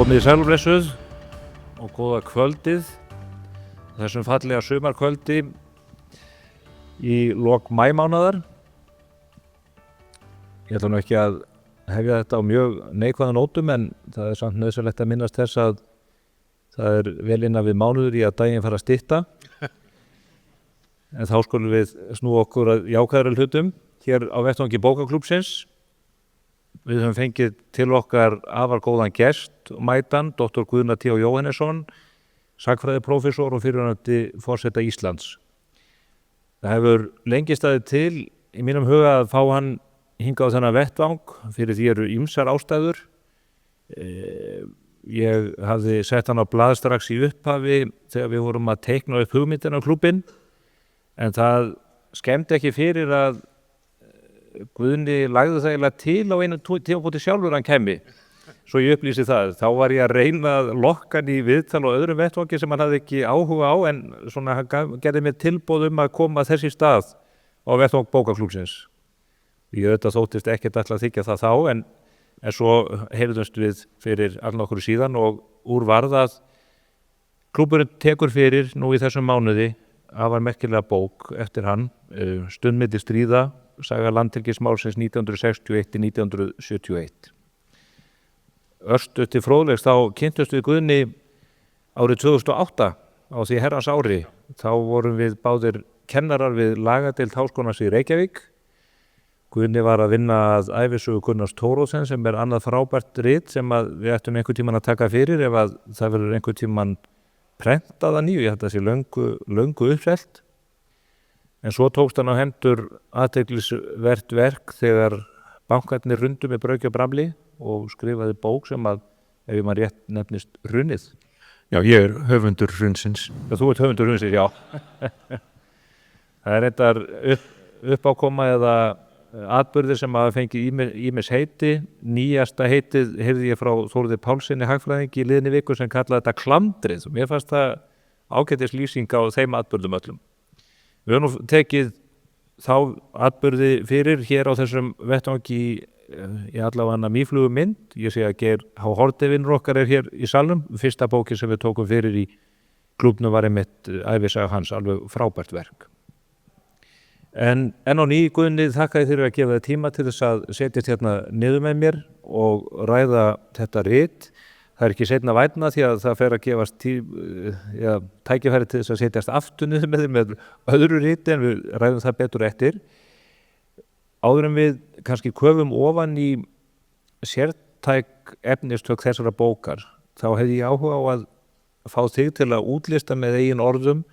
Komið sæl og blessuð og góða kvöldið þessum fallega sumarkvöldi í lok maímánaðar. Ég ætla nú ekki að hefja þetta á mjög neikvæðum nótum en það er samt nauðsynlegt að minnast þess að það er vel innan við mánuður í að daginn fara að stytta. En þá skulum við snúa okkur að jákvæðari hlutum hér á vettvangi bókaklúbbsins. Við höfum fengið til okkar afar góðan gest mætan, Dr. Guðna T. Jóhannesson, sagnfræðiprófessor og fyrrverandi forseta Íslands. Það hefur lengi staðið til í mínum huga að fá hann hingað á þennan vettvang, fyrir því eru ýmsar ástæður. Ég hafði sett hann á blað strax í upphafi þegar við vorum að teikna upp hugmyndina á klúbbinn, en það skemmdi ekki fyrir að Guðni lagði það eiginlega til á einu tímabúti sjálfur hann kæmi, svo ég upplýsi það. Þá var ég að reyna að lokka hann í viðtal og öðrum vettvangi sem hann hafði ekki áhuga á, en svona hann gerði mér tilboð að koma þessi stað á vettvang bókaklúbbsins. Ég auðvitað þóttist ekkert ætla að þykja það þá, en svo heyrðumst við fyrir allnokkru síðan og úr varð að klúbburinn tekur fyrir nú í þessum mánuði afar merkilega bók eftir hann, Stund milli stríða, saga landhelgismálsins 1961-1971. Örstuð til fróðleiks þá kynntust við Guðni árið 2008 á því herrans ári. Þá vorum við báðir kennarar við lagadeild Háskólans í Reykjavík. Guðni var að vinna að ævisögu Gunnars Tóróðsen sem er annað frábært rit sem við ættum einhvern tímann að taka fyrir ef að það verður einhvern tímann prentað að nýju. Ég held að það sé löngu uppselt. En svo tókst hann á hendur athyglisvert verk þegar bankarnir rundu með Brauki og Bramli og skrifaði bók sem að, ef ég maður rétt, nefnist Hrunið. Já, ég er höfundur hrunsins. Já, þú ert höfundur hrunsins, já. Það er reyndar uppákoma eða atburðir sem að fengi ýmis heiti. Nýjasta heitið heyrði ég frá Þórði Pálssyni hagfræðingi í liðinni viku sem kallaði þetta klandrið. Og mér fannst það ágætis lýsing á þeim atburðum öllum. Við höfum nú tekið þá atburði fyrir hér á þessum vettvangi í allavega mýflugumynd. Ég sé að Geir H. Haarde vinnur okkar er hér í salnum. Fyrsta bókin sem við tókum fyrir í klúbbnum var einmitt ævisaga hans, alveg frábært verk. En á ný, Guðni, þakka þér fyrir að gefa þér tíma til þess að setjast hérna niður með mér og ræða þetta rit. Það er ekki seinna vænna því að það fer að gefast tækifæri til þess að setjast aftur niður með þér með öðru riti, en við ræðum það betur eftir. Áður en við kannski köfum ofan í sértæk efnistök þessara bókar, þá hefði ég áhuga á að fá þig til að útlista með eigin orðum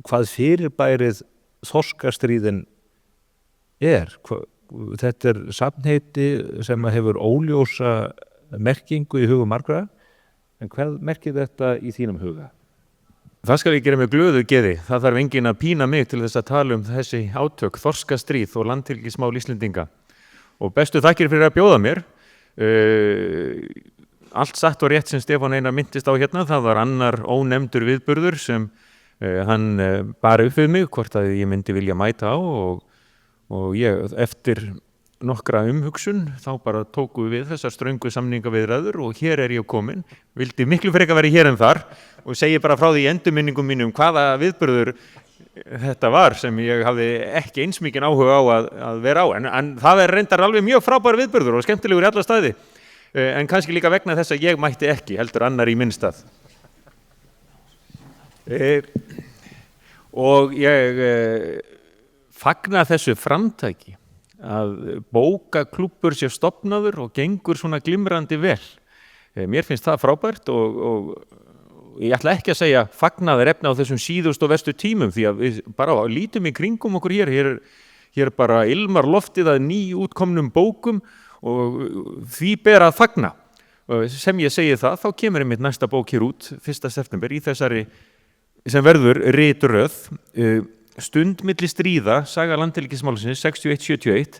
hvað fyrirbærið þorskastríðin er. Þetta er safnheiti sem hefur óljósa merkingu í hugum margra, en hvað merkir þetta í þínum huga? Það skal ég gera með glöðu geði. Það þarf enginn að pína mig til þess að tala um þessi átök, þorskastríð og landhelgismál Íslendinga. Og bestu þakkir fyrir að bjóða mér. Allt satt og rétt sem Stefán Einar minntist á hérna, það var annar ónefndur viðburður sem hann bar upp við mig, hvort að ég myndi vilja mæta á og ég eftir nokkra umhugsun, þá bara tóku við þessar ströngu samningaviðræður og hér er ég komin. Vildi miklu frekar vera hér en þar og segi bara frá því í endurminningum mínum hvaða viðburður þetta var sem ég hafði ekki eins mikinn áhuga á að vera á. En það er reyndar alveg mjög frábær viðburður og skemmtilegur í alla staði. En kannski líka vegna þess að ég mætti ekki, heldur annar í minn stað. Og ég fagna þessu framtæki að bókaklúbbur sé stofnaður og gengur svona glimrandi vel. Mér finnst það frábært og ég ætla ekki að segja fagnaður efni á þessum síðust og verstu tímum, því að við bara lítum í kringum okkur hér er bara ilmar loftið að nýútkomnum bókum og því ber að fagna. Sem ég segi það, þá kemur einmitt næsta bók hér út 1. september í þessari sem verður ritröð Stund milli stríða, saga landhelgismálsins 61-71.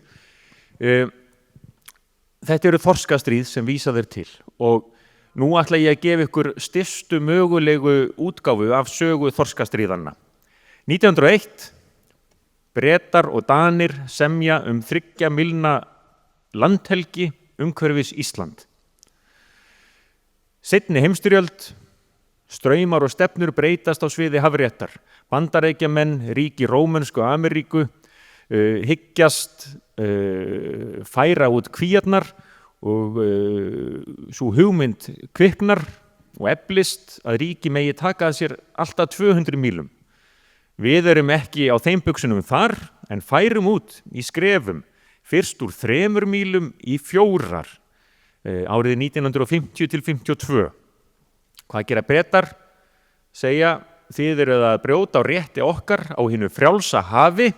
Þetta eru þorskastríð sem vísað er til og nú ætla ég að gefa ykkur stystu mögulegu útgáfu af sögu þorskastríðanna. 1901, Bretar og Danir semja 3 milna landhelgi umhverfis Ísland. Seinni heimstyrjöld, straumar og stefnur breytast á sviði hafréttar. Bandaríkjamenn, ríki Rómönsku Ameríku, hyggjast færa út kvíarnar og sú hugmynd kviknar og eflist að ríki megi taka að sér alltaf 200 mílum. Við erum ekki á þeim buxunum þar en færum út í skrefum, fyrst úr 3 mílum í 4 árið 1950 til 52. Hvað gera Bretar? Segja, þið eruð að brjóta á rétti okkar á hinu frjálsa hafi.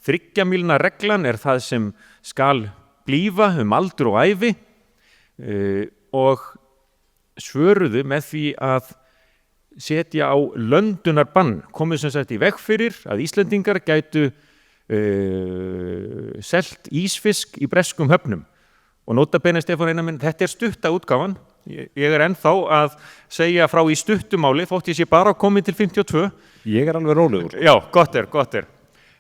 3 mílna reglan er það sem skal blífa aldur og ævi og svöruðu með því að setja á löndunarbann, komið sem sagt í veg fyrir að Íslendingar gætu selt ísfisk í breskum höfnum. Og nota bene, Stefán Einar minn, þetta er stutta útgáfan. Ég er ennþá að segja frá í stuttumáli, þótt ég sé bara komið til 52. Ég er alveg rólegur. Já, gott er.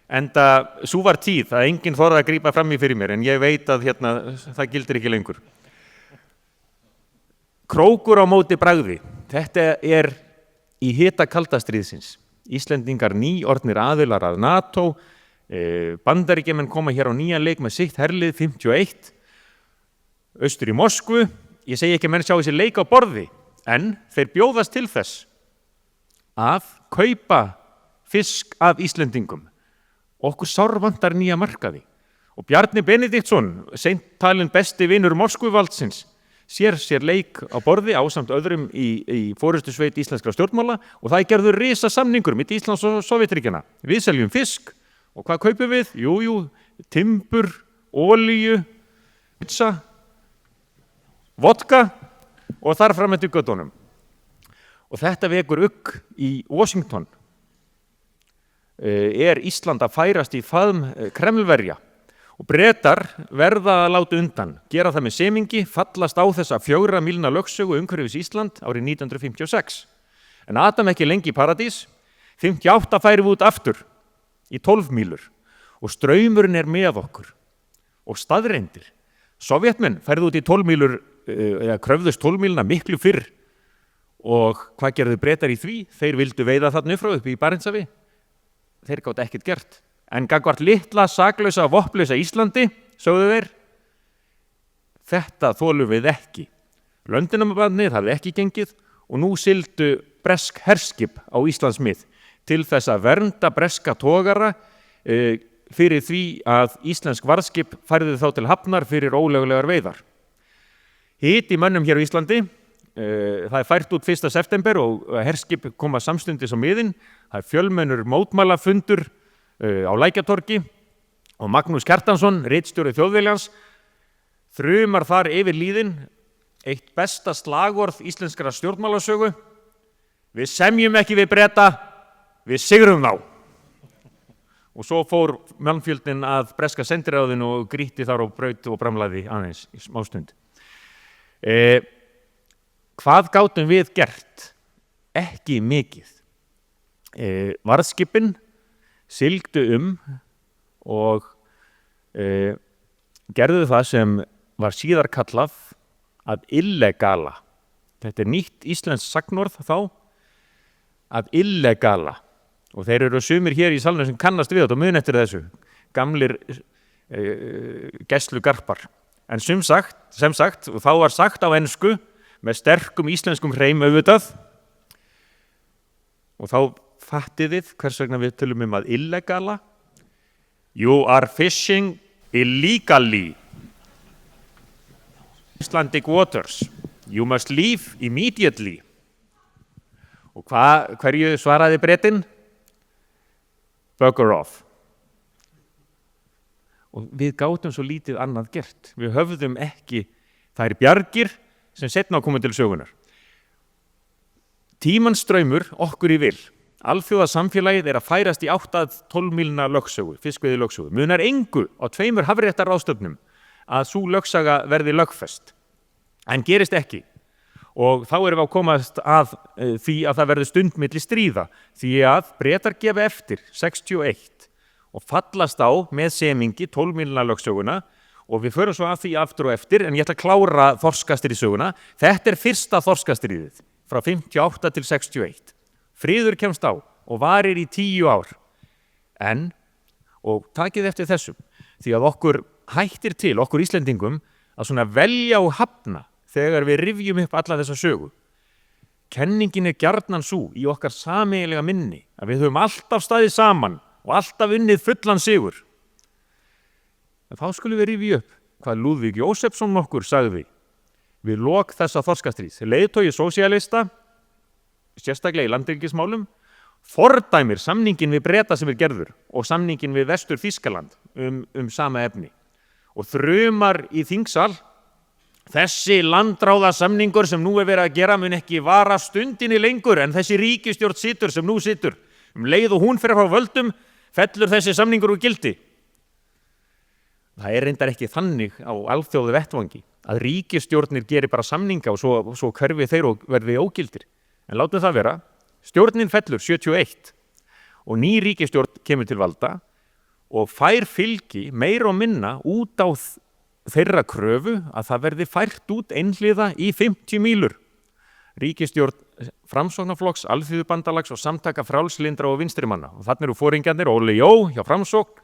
Enda svo var tíð að enginn þorði að grípa fram í fyrir mér, en ég veit að það gildir ekki lengur. Krókur á móti bragði. Þetta er í hita kalda stríðsins. Íslendingar nýorðnir aðilar að NATO, Bandaríkjamenn koma hér á nýjan leik með sitt herlið 51, austur í Moskvu. Ég segi ekki að menn sjá þessi leik á borði, en þeir bjóðast til þess að kaupa fisk af Íslendingum. Okkur sárvantar nýja markaði. Og Bjarni Benediktsson, seint talinn besti vinur Moskvuvaldsins, sér leik á borði ásamt öðrum í forystusveit íslenskra stjórnmála og það gerður risa samningur milli Íslands og Sovétríkjanna. Við seljum fisk og hvað kaupum við? Jú, timbur, olíu, pizza, vodka og þar fram eftir göttunum. Og þetta vekur ugg í Washington. Er Ísland að færast í faðm Kremlverja og Bretar verða að láta undan, gera það með semingi, fallast á þessa 4 mílna lögsögu umhverfis Ísland árið 1956. En Adam ekki lengi í paradís, 58 færum við út aftur í 12 mílur og straumurinn er með okkur og staðreyndir. Sovétmenn færðu út í 12 mílur, eða kröfðust 12 míluna miklu fyrr og hvað gerðu Bretar í því? Þeir vildu veiða þarna upp frá upp í Barentshafi. Þeir gátu ekkert gert. En gagnvart litla, saklausa, vopnlausa Íslandi, sögðu þeir, þetta þolum við ekki. Löndunarbandið hafði ekki gengið og nú sigldu bresk herskip á Íslandsmið til þess að vernda breska togara fyrir því að íslensk varðskip færðu þá til hafnar fyrir ólöglegar veiðar. Hiti mönnum hér á Íslandi, það er fært út 1. september og herskip koma samstundis á miðin. Það er fjölmennur mótmælafundur á Lækjatorgi og Magnús Kjartansson, ritstjóri Þjóðviljans, þrumar þar yfir líðin eitt besta slagorð íslenskra stjórnmálasögu: við semjum ekki við Breta, við sigrum þá. Og svo fór mannfjöldin að breska sendiráðinu og grýtti þar og braut og bramlaði aðeins í smástund. Hvað gátum við gert? Ekki mikið. Varðskipin sigldu og gerðu það sem var síðar kallað að illegala. Þetta er nýtt íslenskt sagnorð þá, að illegala. Og þeir eru sumir hér í salnum sem kannast við þetta og mun eftir þessu. Gamlir gæslugarpar. En sem sagt, og þá var sagt á ensku með sterkum íslenskum hreim auðvitað. Og þá fattið þið hvers vegna við tölum að illegala. You are fishing illegally. Icelandic waters. You must leave immediately. Og hverju svaraði Bretinn? Bugger off. Og við gátum svo lítið annað gert. Við höfðum ekki þær bjargir sem seinna á komið til sögunar. Tímans straumur okkur í vil. Alþjóðasamfélagið er að færast í 8-12 mílna lögsögu, fiskveiðilögsögu. Munar engu á 2 hafréttarráðstöfnum að sú lögsaga verði lögfest. En gerist ekki. Og þá erum við að komast að því að það verður stund milli stríða, því að Bretar gefa eftir 61 og fallast á með semingi 12 mílna lögsöguna og við förum svo að því aftur og eftir, en ég ætla að klára þorskastríðsöguna. Þetta fyrsta þorskastríðið frá 58 til 61. Friður kemst á og varir í 10 ár. Og takið eftir þessum, því að okkur hættir til, okkur Íslendingum, að svona velja og hafna þegar við rifjum upp alla þessa sögu. Kenningin gjarnan sú í okkar sameiginlega minni að við höfum alltaf staðið saman og alltaf unnið fullan sigur. En þá skulum við rifja upp hvað Lúðvík Jósefsson okkur sagði við lok þessa þorskastríðs. Leiðtogi sósíalista, sérstaklega í landhelgismálum, fordæmir samningin við Breta sem gerður og samningin við Vestur Þýskaland sama efni og þrumar í þingsal: þessi landráðasamningur sem nú verið að gera mun ekki vara stundinni lengur en þessi ríkisstjórn situr sem nú situr. Leið og hún fer frá völdum, fellur þessi samningur úr gildi. Það reyndar ekki þannig á alþjóðu vettvangi að ríkisstjórnir geri bara samninga og svo hverfi þeir og verði ógildir. En látum það vera. Stjórnin fellur 71 og ný ríkisstjórn kemur til valda og fær fylgi meira og minna út á þeirra kröfu að það verði fært út einhliða í 50 mílur. Ríkisstjórn Framsóknarflokks, Alþýðubandalags og Samtaka frjálslyndra og vinstrimanna. Og þarna eru foringjarnir Óli Jó hjá Framsókn,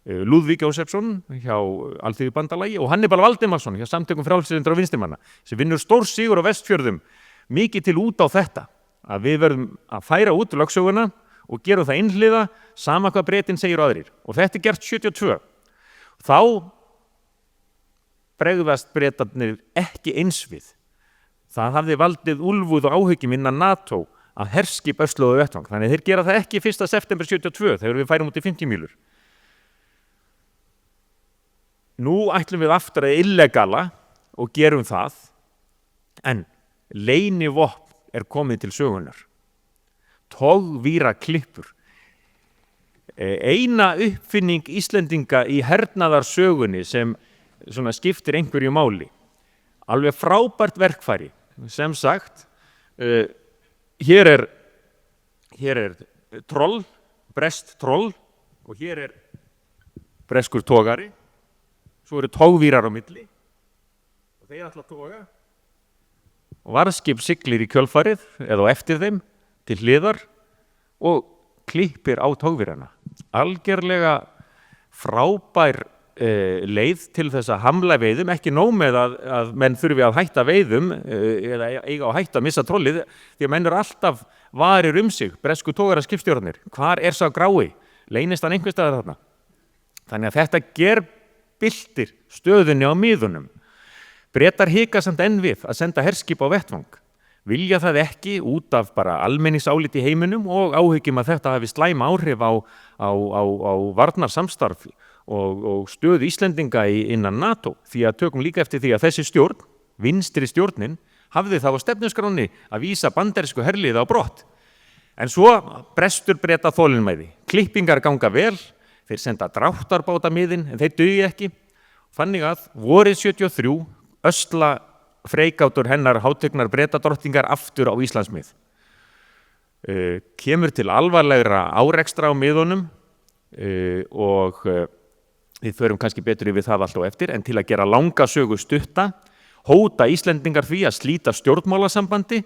Lúðvík Jósefsson hjá Alþýðubandalagi og Hannibal Valdimarsson hjá Samtökum frjálslyndra og vinstrimanna, sem vinnur stór sigur á Vestfjörðum mikið til út á þetta, að við verðum að færa út lögsöguna og gerum það einhliða sama hvað Bretinn segir og aðrir. Og þetta gert 72. Þá bregðast Bretarnir ekki eins við. Það hafði valdið úlfúð og áhyggjum innan NATO að herskip ösluðu vettvang. Þannig þeir gera það ekki 1. september 72 þegar við færum út í 50 mílur. Nú ætlum við aftur að illegala og gerum það, en leynivopn komið til sögunar. Togvíraklippur. Eina uppfinning Íslendinga í hernaðarsögunni sem svona skiptir einhverju máli. Alveg frábært verkfæri. Sem sagt, hér er troll, breskt troll, og hér breskur togari. Svo eru togvírar á milli og þeir ætla að toga. Og varðskip siglir í kjölfarið eða eftir þeim til hliðar og klippir á togvírana. Algerlega frábær leið til þess að hamla veiðum, ekki nóg með að menn þurfi að hætta veiðum eða eiga að hætta að missa trollið, því að menn eru alltaf varir sig, bresku togaraskipstjórnir. Hvar sá grái? Leynist hann einhvers staðar þarna? Þannig að þetta gerbyltir stöðunni á miðunum. Bretar hika samt enn við að senda herskip á vettvang. Vilja það ekki út af bara almenningsálit í heiminum og áhyggjum að þetta hafi slæm áhrif á varnarsamstarf og stöðu Íslendinga innan NATO. Því að tökum líka eftir því að þessi stjórn, vinstri stjórnin, hafði þá á stefnuskránni að vísa bandarísku herliði á brott. En svo brestur Breta þolinmæði. Klippingar ganga vel, þeir senda dráttarbátamiðin en þeir dugi ekki. Þannig að vorið 73 ösla freigátur hennar hátignar Bretadrottningar aftur á Íslandsmið. Kemur til alvarlegra árekstra á miðunum og við förum kannski betur yfir það allt á eftir, en til að gera langa sögu stutta hóta Íslendingar því að slíta stjórnmálasambandi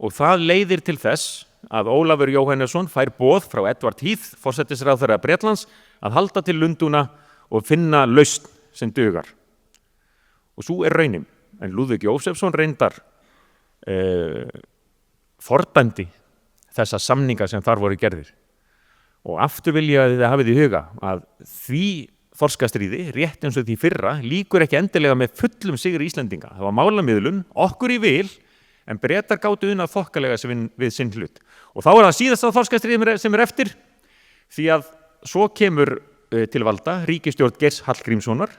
og það leiðir til þess að Ólafur Jóhannesson fær boð frá Edward Heath, forsætisráðherra Bretlands, að halda til Lundúna og finna lausn sem dugar. Og svo raunin, en Lúðvík Jósefsson reyndar fordæmdi þessa samninga sem þar voru gerðir. Og aftur vil ég að þið hafið í huga að því þorskastríði, rétt eins og því fyrra, líkur ekki endilega með fullum sigri Íslendinga. Það var málamiðlun, okkur í vil, en Bretar gátu unað þokkalega við sinn hlut. Og þá það síðasta þorskastríði sem eftir, því að svo kemur til valda ríkisstjórn Geirs Hallgrímssonar,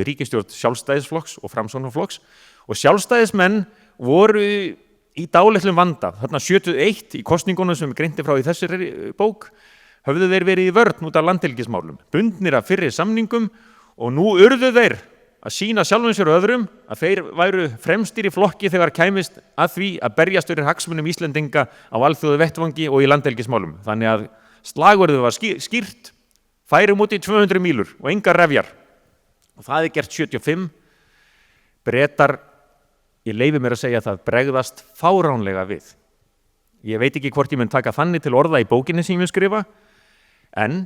ríkisstjórn Sjálfstæðisflokks og Framsóknarflokks, og sjálfstæðismenn voru í dálitlum vanda. Þarna 71 í kosningunum sem greinti frá í þessari bók höfðu þeir verið í vörn út af landhelgismálum, bundnir af fyrri samningum, og nú urðu þeir að sýna sjálfum sér og öðrum að þeir væru fremstir í flokki þegar kæmist að því að berjast fyrir hagsmunum Íslendinga á alþjóðu vettvangi og í landhelgismálum. Þannig að slagorðið var skýrt, færum út í 200 mílur og engar refjar. og það er gert 75. Bretar, ég leyfi mér að segja það, bregðast fáránlega við. Ég veit ekki hvort ég mun taka þannig til orða í bókinni sem ég mun skrifa, en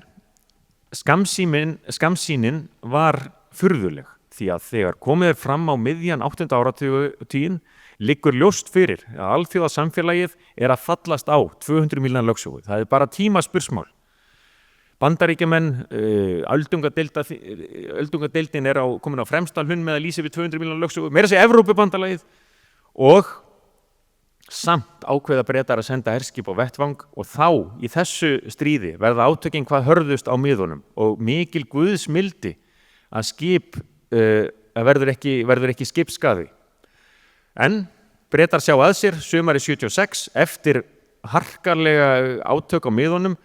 skammsýnin var furðuleg, því að þegar komið fram á miðjan 8. áratuginn liggur ljóst fyrir að alþjóðasamfélagið er að fallast á 200 mílna lögsögu. Það er bara tímaspursmál. Bandaríkjamenn, öldungadeildin er komin á fremsta hlunn með að lýsa við 200 mílna lögsögu, meira að segja Evrópubandalagið, og samt ákveða Bretar að senda herskip á vettvang, og þá í þessu stríði verða átökin hvað hörðust á miðunum og mikil guðsmildi að skip verður ekki skipskaði. En Bretar sjá að sér sumari 76 eftir harkalega átök á miðunum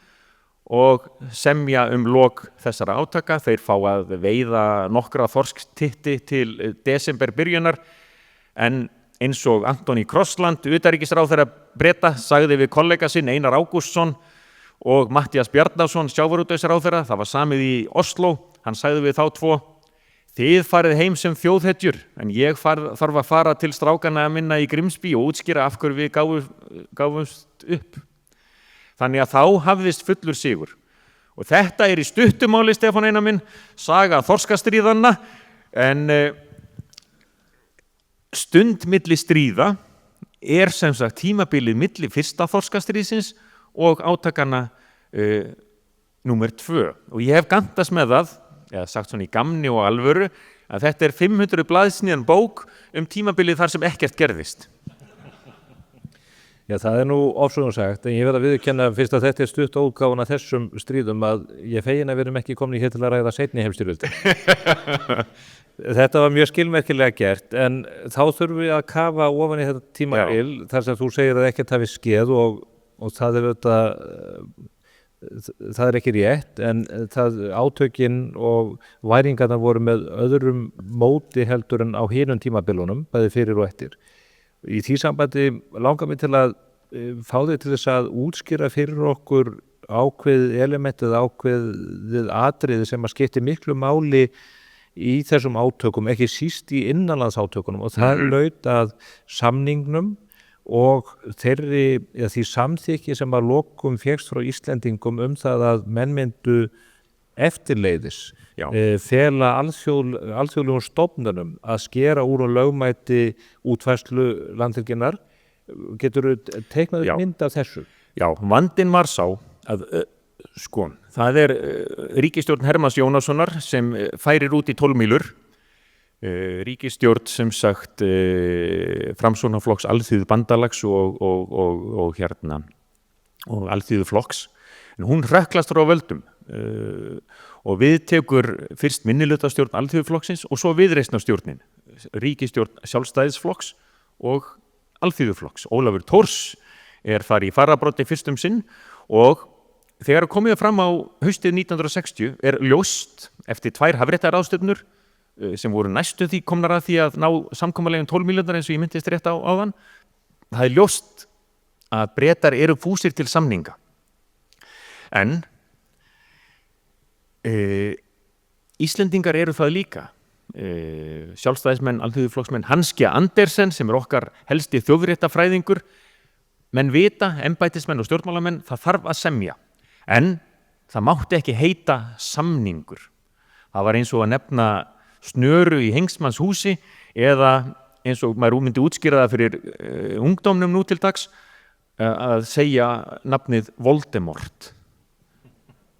og semja lok þessara átaka. Þeir fá að veiða nokkra þorsktitti til desember byrjunar, en eins og Antoni Krossland, utanríkisráðherra Breta, sagði við kollega sinn Einar Ágústsson og Matthías Bjarnason, sjávarútvegsráðherra, það var samið í Oslo, hann sagði við þá tvo: þið farið heim sem þjóðhetjur, en ég þarf að fara til strákana að minna í Grimsby og útskýra af hverju við gáfumst upp. Þannig að þá hafðist fullur sigur. Og þetta er í stuttumáli, Stefán Einar minn, saga þorskastríðanna, en stund milli stríða er sem sagt tímabilið milli fyrsta þorskastríðsins og átakana númer 2. Og ég hef gantast með það, eða sagt svona í gamni og alvöru, að þetta er 500 blaðsíðna bók tímabilið þar sem ekkert gerðist. Já, það er nú ofsögum sagt, en ég verð að viðurkenna fyrst að þetta er stutt útgáfan af þessum stríðum að ég fegin að við erum ekki komin hér til að ræða seinni heimsstyrjöldina. Þetta var mjög skilmerkilega gert, en þá þurfum við að kafa ofan í þetta tímabil þar sem þú segir að ekkert hafi skeð og það er það er ekki rétt, en átökin og væringarnar voru með öðrum móti heldur en á hinum tímabilunum, bæði fyrir og eftir. Í því sambandi langar mig til að fá þig til þess að útskýra fyrir okkur ákveðið elementið, ákveðið atriði sem að skipti miklu máli í þessum átökum, ekki síst í innanlandsátökunum, og það laut að samningnum og því samþykki sem að lokum fékkst frá Íslendingum það að menn myndu eftirleiðis fela alþjóðlegum stofnunum að skera úr og lögmæti útfærslu landhelginnar. Geturðu teiknað upp mynd af þessu? Já, vandinn var sá að það er ríkisstjórn Hermanns Jónassonar sem færir út í 12 mílur, ríkisstjórn sem sagt Framsóknarflokks, Alþýðubandalags og Alþýðuflokks, en hún hrökklast frá völdum og við tekur fyrst minnihlutastjórn Alþýðuflokksins og svo viðreisnarstjórnin, ríkisstjórn Sjálfstæðisflokks og Alþýðuflokks. Ólafur Thors er farið í fararbroddi fyrst sinn, og þegar komið fram á haustið 1960 er ljóst eftir 2 hafréttaráðstefnur sem voru næstu því komnar að því að ná samkomulegum 12 milljónar eins og ég myndist rétt á áðan, það er ljóst að Bretar eru fúsir til samninga. En Íslendingar eru það líka. Sjálfstæðismenn, alþýðuflokksmenn, Hanskja Andersen sem er okkar helsti þjóðréttafræðingur, menn vita, embættismenn og stjórnmálamenn, það þarf að semja. En það mátti ekki heita samningur. Það var eins og að nefna snöru í Hengsmanns húsi, eða eins og maður myndi útskýra það fyrir ungdómnum nú til dags, að segja nafnið Voldemort.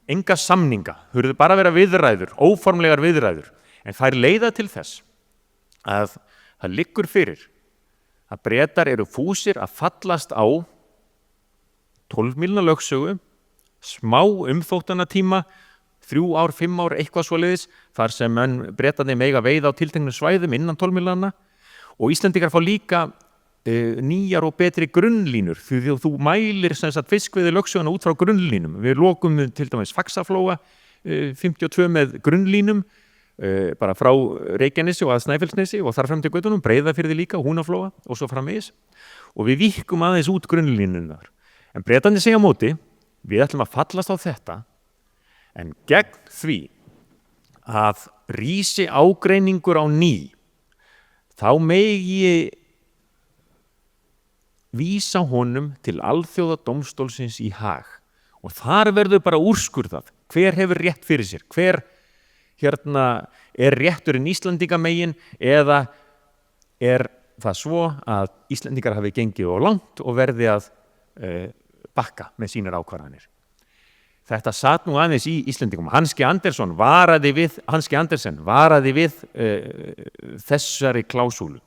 Enga samninga, þurfðu bara að vera viðræður, óformlegar viðræður, en þær leiða til þess að það liggur fyrir að Bretar eru fúsir að fallast á 12 mílna lögsögu, smá umþóttanatíma, 3 ár, 5 ár, eitthvað svoleiðis, þar sem Bretarnir mega veiða á tilteknum svæðum innan 12 mílnanna, og Íslendingar fá líka nýjar og betri grunnlínur, því þú mælir fiskveiði lögsöguna út frá grunnlínum. Við lokum til dæmis Faxaflóa 52 með grunnlínum, bara frá Reykjanesi og að Snæfellsnesi og þar fram til göttunum, Breiðafirði líka, Húnaflóa og svo framvegis, og við víkkum aðeins út grunnlínunar. En Bretarnir segja á móti, við ætlum að fallast á þetta, en gegn því að rísi ágreiningur á ný, þá megi vísa honum til alþjóðadómstólsins í Haag og þar verður bara úrskurðað hver hefur rétt fyrir sér, hver er rétturinn Íslendingamegin eða er það svo að Íslendingar hafi gengið of langt og verði að bakka með sínar ákvarðanir. Þetta sat nú aðeins í Íslendingum. Hanski Andersen varaði við þessari klásúlu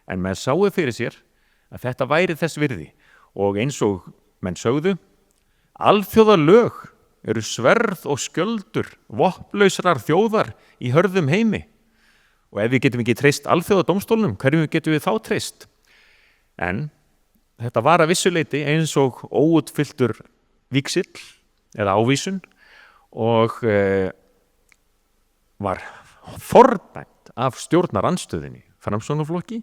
en menn sáu fyrir sér að þetta væri þess virði og eins og menn sögðu, alþjóðalög eru sverð og skjöldur vopnlausrar þjóðar í hörðum heimi og ef við getum ekki treyst alþjóðadómstólnum, hverjum getum við þá treyst? En þetta var að vissu leyti eins og óútfylltur víxill eða ávísun og var fordæmt af stjórnarandstöðinni, Framsóknarflokki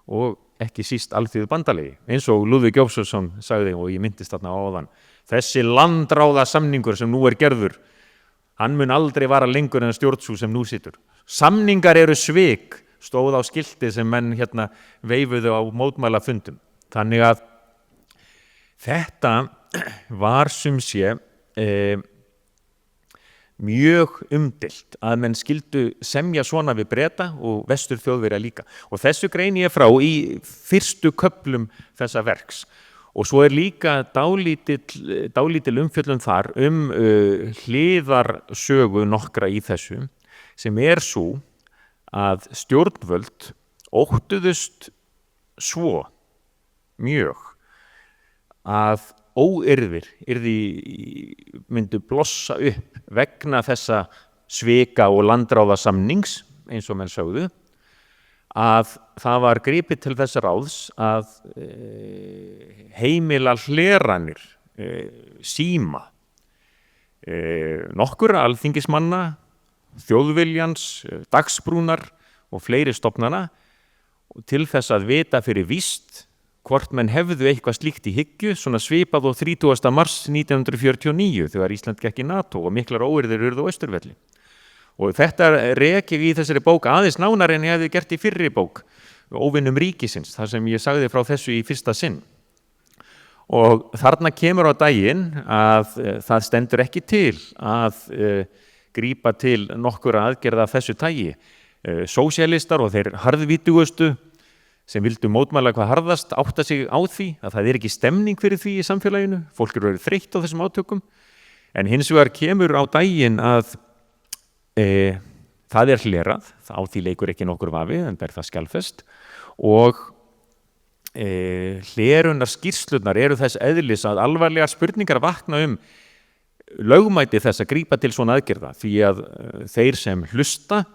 og ekki síst Alþýðubandalagi, eins og Lúðvík Jósefsson sagði og ég myndist þarna áðan, þessi landráða samningur sem nú er gerður, hann mun aldrei vara lengur en stjórnsú sem nú situr. Samningar eru svik, stóð á skilti sem menn veifuðu á mótmælafundum. Þannig að þetta var sem sé mjög umdeilt að menn skyldu semja svona við Breta og vestur Þjóðverja líka og þessu greini ég frá í fyrstu köflum þessa verks og svo er líka dálítil umfjöllun þar hliðarsögu nokkra í þessu sem er svo að stjórnvöld óttuðust svo mjög að óyrðir myndu blossa upp vegna þessa svika og landráðasamnings eins og menn sögðu að það var gripið til þess ráðs að heimila hleranir síma nokkurra alþingismanna, Þjóðviljans, Dagsbrúnar og fleiri stofnana til þess að vita fyrir víst hvort menn hefðu eitthvað slíkt í hyggju, svona svipað og 30. mars 1949 þegar Ísland gekk í NATO og miklar óyrðir urðu á Austurvelli. Og þetta rek ég í þessari bók aðeins nánar en ég hefði gert í fyrri bók, Óvinum ríkisins, þar sem ég sagði frá þessu í fyrsta sinn. Og þarna kemur á daginn að það stendur ekki til að grípa til nokkurra aðgerða af þessu tagi. Sósíalistar og þeir harðvítugustu sem vildu mótmæla hvað harðast átta sig á því að það er ekki stemning fyrir því í samfélaginu, fólk eru verið þreytt á þessum átökum, en hins vegar kemur á daginn að það er hlerað, á því leikur ekki nokkur vafi, en ber það skjalfest og hlerunar skýrslurnar eru þess eðlis að alvarlegar spurningar vakna lögmæti þess að grípa til svona aðgerða því að þeir sem hlusta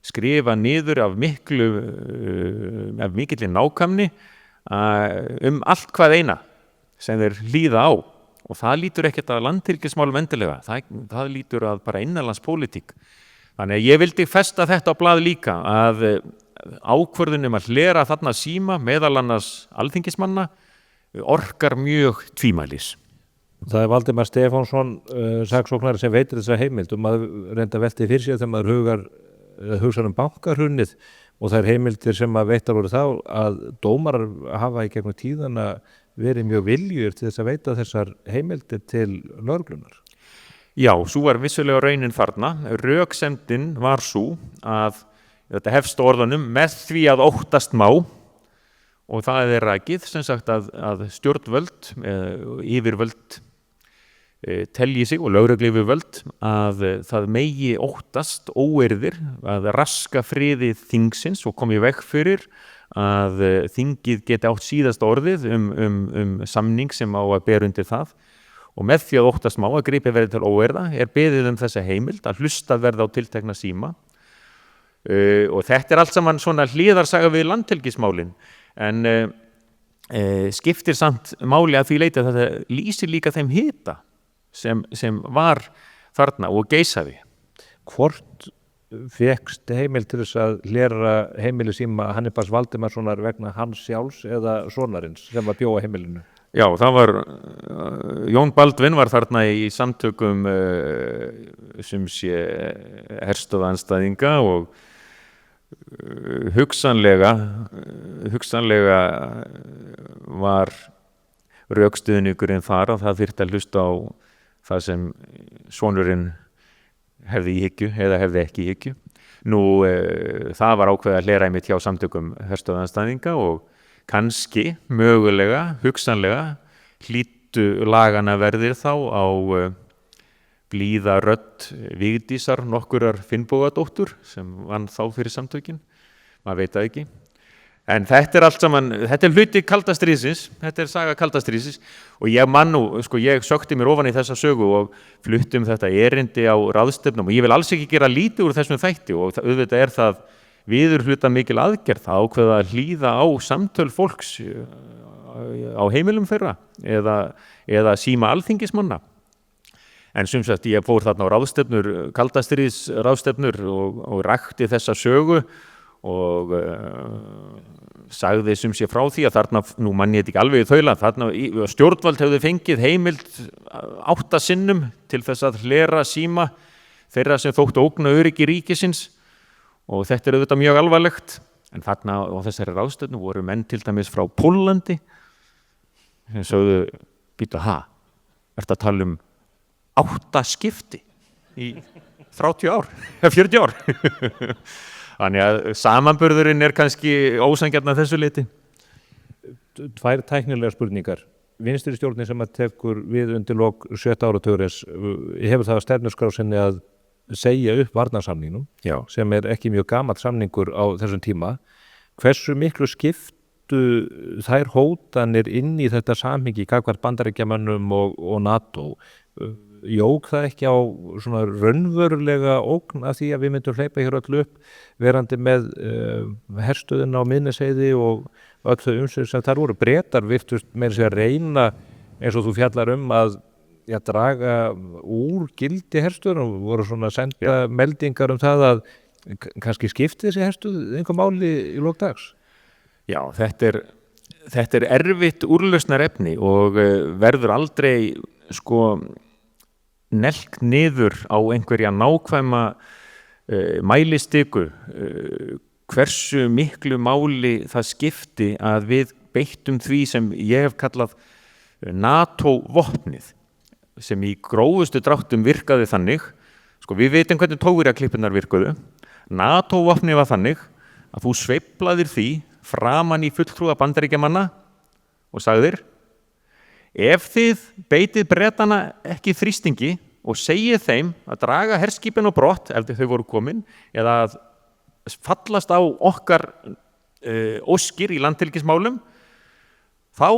skrifa niður af mikilli nákvæmni allt hvað eina sem þeir hlýða á og það lítur ekkert að landhelgismálum endilega, það lítur að bara innanlandspólitík. Þannig að ég vildi festa þetta á blað líka að ákvörðunum að hlera þarna síma meðal annars alþingismanna orkar mjög tvímælis. Það er Valdimar Stefánsson, saksóknari sem veitir þessa heimild og maður reynda velti fyrir sér þegar maður hugsa bankahrunið og þær heimildir sem að veittar voru þá að dómarar hafa í gegnum tíðana verið mjög viljur til þess að veita þessar heimildir til lögreglunar. Já, svo var vissulega raunin þarna. Röksemdin var svo að þetta hefst orðunum með því að óttast má og það er rakið sem sagt að stjórnvöld, yfirvöld telji sig og lögregluyfirvöld að það megi óttast óeirðir að raska friði þingsins og komi veg fyrir að þingið geti átt síðasta orðið samning sem á að bera undir það og með því að óttast má að gripið verði til óeirða er beðið þessa heimild að hlusta verða á tiltekna síma og þetta er allt saman svona hliðarsaga við landhelgismálin en skiptir samt máli að því leyti að þetta lýsir líka þeim hita sem var þarna og geisaði. Hvort fékkst heimild til þess að hlera heimili síma Hannibals Valdimarssonar vegna hans sjálfs eða sonarins sem var bjó á heimilinu? Já, það var Jón Baldvin var þarna í samtökum sem sé herstöðanstæðinga og hugsanlega var rökstuðningurinn þar að það þyrfti að hlusta á það sem sonurinn hefði í hyggju eða hefði ekki í hyggju. Nú, það var ákveðið að hlera einmitt hjá samtökum herstöðanstæðinga og kannski, mögulega, hugsanlega hlýttu lagana verðir þá á blíða rödd Vigdísar nokkurar Finnbogadóttur sem vann þá fyrir samtökin, maður veit það ekki. En þetta er allt saman, þetta er hluti kalda stríðsins, þetta er saga kalda stríðsins og ég man nú, ég sökti mér ofan í þessa sögu og flutti þetta erindi á ráðstefnum og ég vil alls ekki gera lítið úr þessum þætti og auðvitað er það viðurhluta mikil aðgerð að ákveða að hlýða á samtöl fólks á heimilum þeirra eða síma alþingismanna. En sem sagt ég fór þarna á ráðstefnur, kaldastríðs ráðstefnur og rakti þessa sögu og sagði sem sé frá því að þarna, nú mann ég þetta ekki alveg í þaula, þarna stjórnvald hefði fengið heimild 8 sinnum til þess að hlera síma þeirra sem þóttu ógna öryggi ríkisins og þetta er auðvitað mjög alvarlegt en þarna á þessari ráðstefnu voru menn til dæmis frá Póllandi sem sögðu, býta, ertu að tala 8 skipti í 30 ár, 40 ár þannig að samanburðurinn er kannski ósanngjarn að þessu leyti. 2 tæknilegar spurningar. Vinstri stjórnin sem að tekur við undir lok 7. áratugurins hefur það stefnuskrá sinni að segja upp varnarsamningnum sem er ekki mjög gamall samningur á þessum tíma. Hversu miklu skiptu þær hótanir inn í þetta samhengi gagnvart Bandaríkjamönnum og NATO? Jók það ekki á svona raunverulega ógn af því að við myndum hleypa hér öllu upp verandi með herstöðin á Miðnesheiði og öll þau umsvið sem þar voru. Bretar virtust meira sig að reyna eins og þú fjallar að draga úr gildi herstöðin og voru svona að senda meldingar það að kannski skipti þessi herstöð einhver máli í lok dags. Já, þetta er erfitt úrlausnarefni og verður aldrei nelkt niður á einhverja nákvæma mælistiku hversu miklu máli það skipti að við beittum því sem ég hef kallað NATO-vopnið sem í grófustu dráttum virkaði þannig, við vitum hvernig tógurjaklippurnar virkuðu, NATO-vopnið var þannig að þú sveiflaðir því framan í fulltrúa Bandaríkjamanna og sagðir ef þið beitið Bretana ekki þrýstingi og segið þeim að draga herskipin á brott ef þau voru komin eða að fallast á okkar óskir í landhelgismálum þá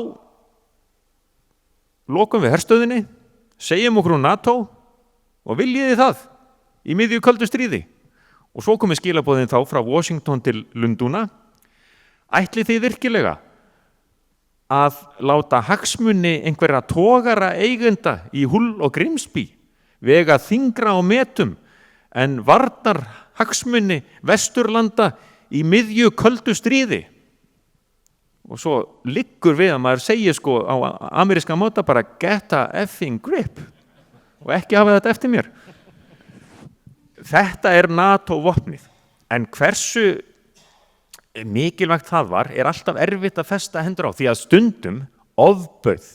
lokum við herstöðinni, segjum okkur NATO og viljiði það í miðju köldu stríði og svo komið skilaboðin þá frá Washington til Lundúna ætlið þið virkilega að láta hagsmuni einhverja togara eigenda í Hull og Grimsby vega þyngra á metum en varnar hagsmuni Vesturlanda í miðju köldu stríði og svo liggur við að maður segir á ameríska máta bara get a effing grip og ekki hafa þetta eftir mér. Þetta er NATO-vopnið en hversu mikilvægt það var er alltaf erfitt að festa hendur á því að stundum ofbauð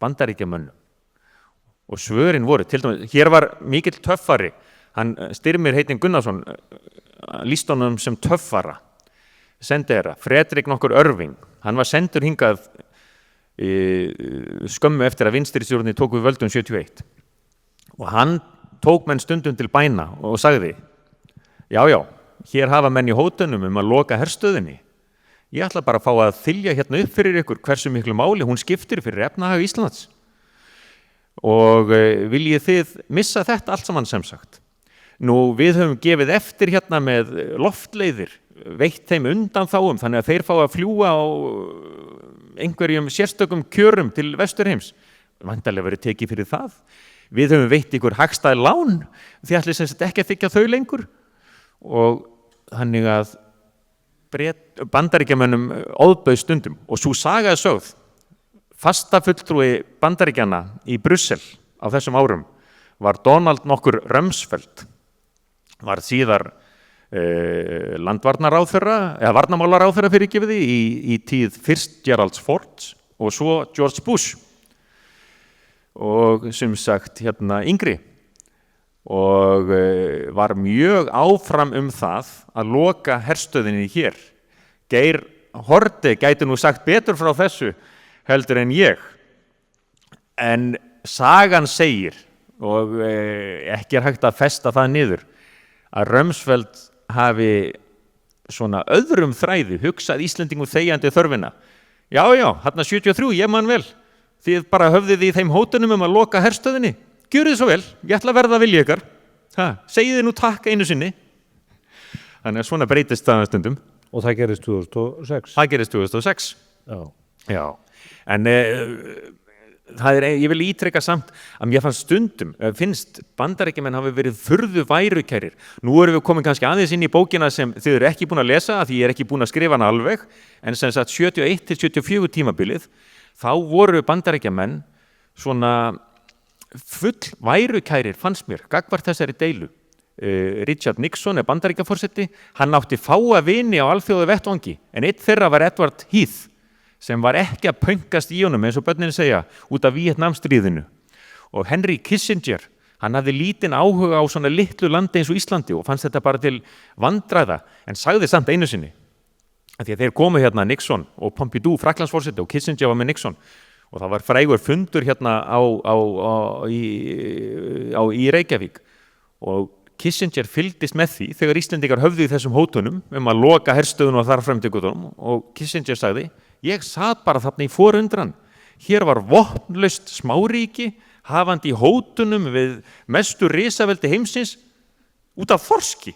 Bandaríkjamönnum og svörin voru til dæmis, hér var mikill töffari hann Styrmir heitinn Gunnarsson lýst honum sem töffara sendiherra, Fredrik nokkur Irving hann var sendur hingað skömmu eftir að vinstri-stjórnin tók við völdum 71 og hann tók menn stundum til bæna og sagði já, hér hafa menn í hótunum að loka herstöðinni. Ég ætla bara að fá að þylja hérna upp fyrir ykkur hversu miklu máli hún skiptir fyrir efnahag Íslands. Og viljið þið missa þetta allt saman sem sagt. Nú, við höfum gefið eftir hérna með loftleiðir, veitt þeim undanþágum þannig að þeir fá að fljúga á einhverjum sérstökum kjörum til Vesturheims. Væntanlega verið tekið fyrir það. Við höfum veitt ykkur hagstæð lán, þið ætlið sem sagt ekki að þykja þau lengur. Og þannig að Bandaríkjamönnum ofbauð stundum og svo saga sögð fastafulltrúi Bandaríkjanna í Brussel á þessum árum var Donald nokkur Rumsfeld, var síðar landvarnaráðherra eða varnarmálaráðherra fyrirgefiði í tíð fyrst Gerald Ford og svo George Bush og sem sagt yngri og var mjög áfram það að loka herstöðinni hér. Geir Haarde gæti nú sagt betur frá þessu heldur en ég, en sagan segir, og ekki hægt að festa það niður, að Rumsfeld hafi svona öðrum þræði hugsað Íslendingum þegjandi þörfina. Já, þarna 73, ég man vel, þið bara höfðið í þeim hótunum að loka herstöðinni, gjörið svo vel, ég ætla að verða að vilja ykkar, segið þið nú takk einu sinni. Þannig að svona breytist það stundum. Og það gerist 2006. Það gerist 2006. Já. En ég vil ítreka samt að mér finnst Bandaríkjamenn hafi verið furðu værukærir. Nú erum við komin kannski aðeins inn í bókina sem þið eru ekki búin að lesa, af því ég er ekki búin að skrifa hana alveg, en sem sagt 71 til 74 tímabilið, þá voru Bandaríkjamenn svona full værukærir, fannst mér, gagnvart þessari deilu. Richard Nixon Bandaríkjaforseti, hann átti fáa vini á alþjóðu vettvangi, en einn þeirra var Edward Heath, sem var ekki að pönkast í honum eins og börnin segja út af Víetnamstríðinu. Og Henry Kissinger, hann hafði lítinn áhuga á svona litlu landi eins og Íslandi og fannst þetta bara til vandræða, en sagði samt einu sinni, að því að þeir komu Nixon og Pompidou, Frakklandsforseti, og Kissinger var með Nixon, og það var frægur fundur í Reykjavík, og Kissinger fylgdist með því þegar Íslendingar höfðu í þessum hótunum að loka herstöðun og þar fremdigutunum, og Kissinger sagði, ég sat bara þarna í forundran, hér var vopnlaust smáríki hafandi í hótunum við mestu risaveldi heimsins út af þorski.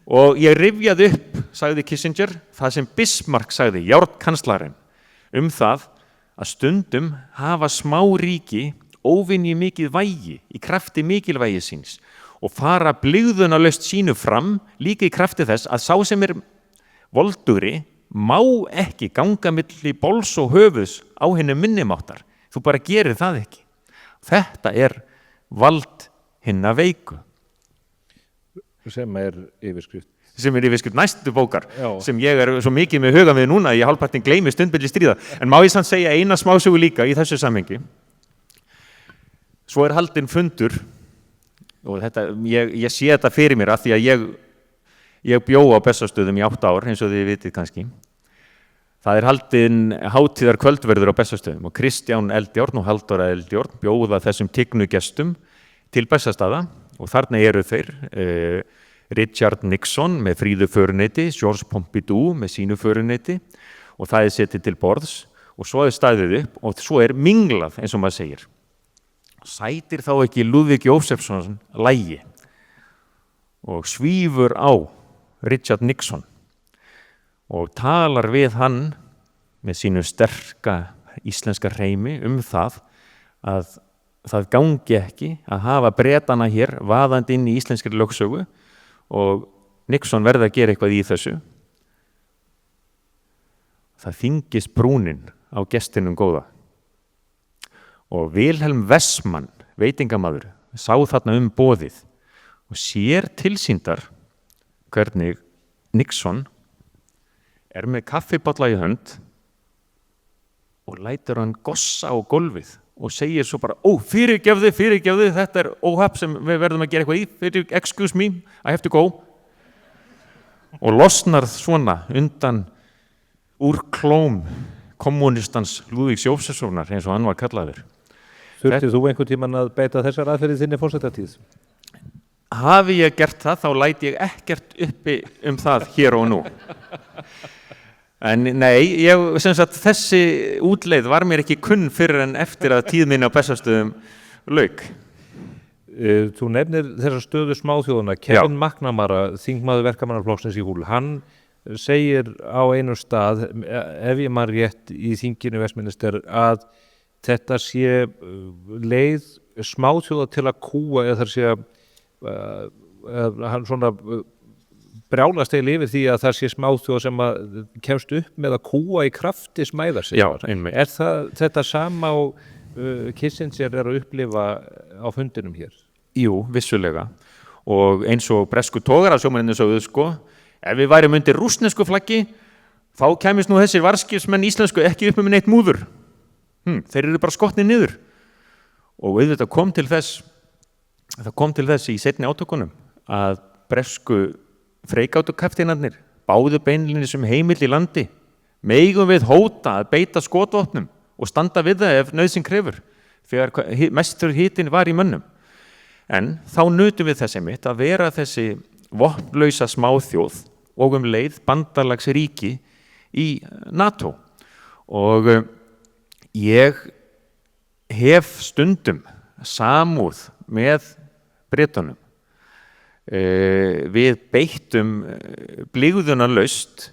Og ég rifjaði upp, sagði Kissinger, það sem Bismarck sagði, járnkanslarinn, það að stundum hafa smáríki óvinni mikið vægi í krafti mikilvægi síns og fara blygðunarlaust sínu fram líka í krafti þess að sá sem voldugri má ekki ganga milli bols og höfuðs á hinum minnimáttar. Þú bara gerir það ekki. Þetta vald hinna veiku. Sem yfirskrift. Sem yfirskrift næstu bókar. Já. Sem ég svo mikið með huga við núna, ég hálfpartinn gleymi stundbilli stríða. En má ég samt segja eina smásögu líka í þessu samhengi. Svo haldinn fundur, og ég sé þetta fyrir mér af því að ég bjó á Bessastöðum í 8 ár, eins og þið vitið kannski. Það haldinn hátíðar kvöldverður á Bessastöðum og Kristján Eldjárn og Halldóra Eldjárn bjóða þessum tignu gestum til Bessastaða og þarna eru þeir, Richard Nixon með fríðu föruneyti, Georges Pompidou með sínu föruneyti og það setið til borðs og svo staðið upp og svo minglað eins og maður segir. Sætir þá ekki Lúðvík Jósefsson lagi og svífur á Richard Nixon og talar við hann með sínu sterka íslenska hreimi það að það gangi ekki að hafa Bretana hér vaðandi inn í íslenskri lögsögu og Nixon verði að gera eitthvað í þessu. Það þyngist brúnin á gestinum góða. Og Vilhelm Wessmann, veitingamaður, sá þarna boðið og sér tilsýndar hvernig Nixon með kaffibolla í hönd og lætur hann gossa á gólfið og segir svo bara, fyrirgefðu, þetta óhapp sem við verðum að gera eitthvað í, excuse me, I have to go. Og losnar svona undan úr klóm kommunistans Lúðvíks Jósefssonar eins og hann var kallaður. Þurftið þú einhvern tímann að beita þessar aðferðir þinni forsetatíð? Hafi ég gert það, þá læt ég ekkert uppi það hér og nú. En nei, þessi útleið var mér ekki kunn fyrir en eftir að tíð minni á Bessastöðum lauk. Þú nefnir þessa stöðu smáþjóðuna, Kevin McNamara, þingmaður Verkamannaflokksins í Húl, hann segir á einum stað, ef ég man rétt í þinginu Westminster, að þetta sé leið smáþjóða til að kúga eða þar sé hann svona brjálast eiginlega yfir því að það sé smáþjóð sem að kemst upp með að kúa í krafti smæðar sig. Já, einmitt. Er þetta sama og Kissinger er að upplifa á fundinum hér? Jú, vissulega. Og eins og bresku togarasjómaninn sögðu sko, ef við værum undir rússnesku flaggi, þá kæmist nú þessir varskipsmenn íslensku ekki upp með neitt múður. Þeir eru bara skotnir niður. Og auðvitað kom til þess í seinni átökunum að bresku freigátukapteinarnir báðu beinlinni sem heimild í landi. Megum við hóta að beita skotvopnum og standa við það ef nauðsyn krefur, þegar mestur hitinn var í mönnum. En þá nutum við þess einmitt að vera þessi vopnlausa smáþjóð og leið bandalagsríki í NATO. Og ég hef stundum samúð með Bretunum. Við beittum blygðunarlaust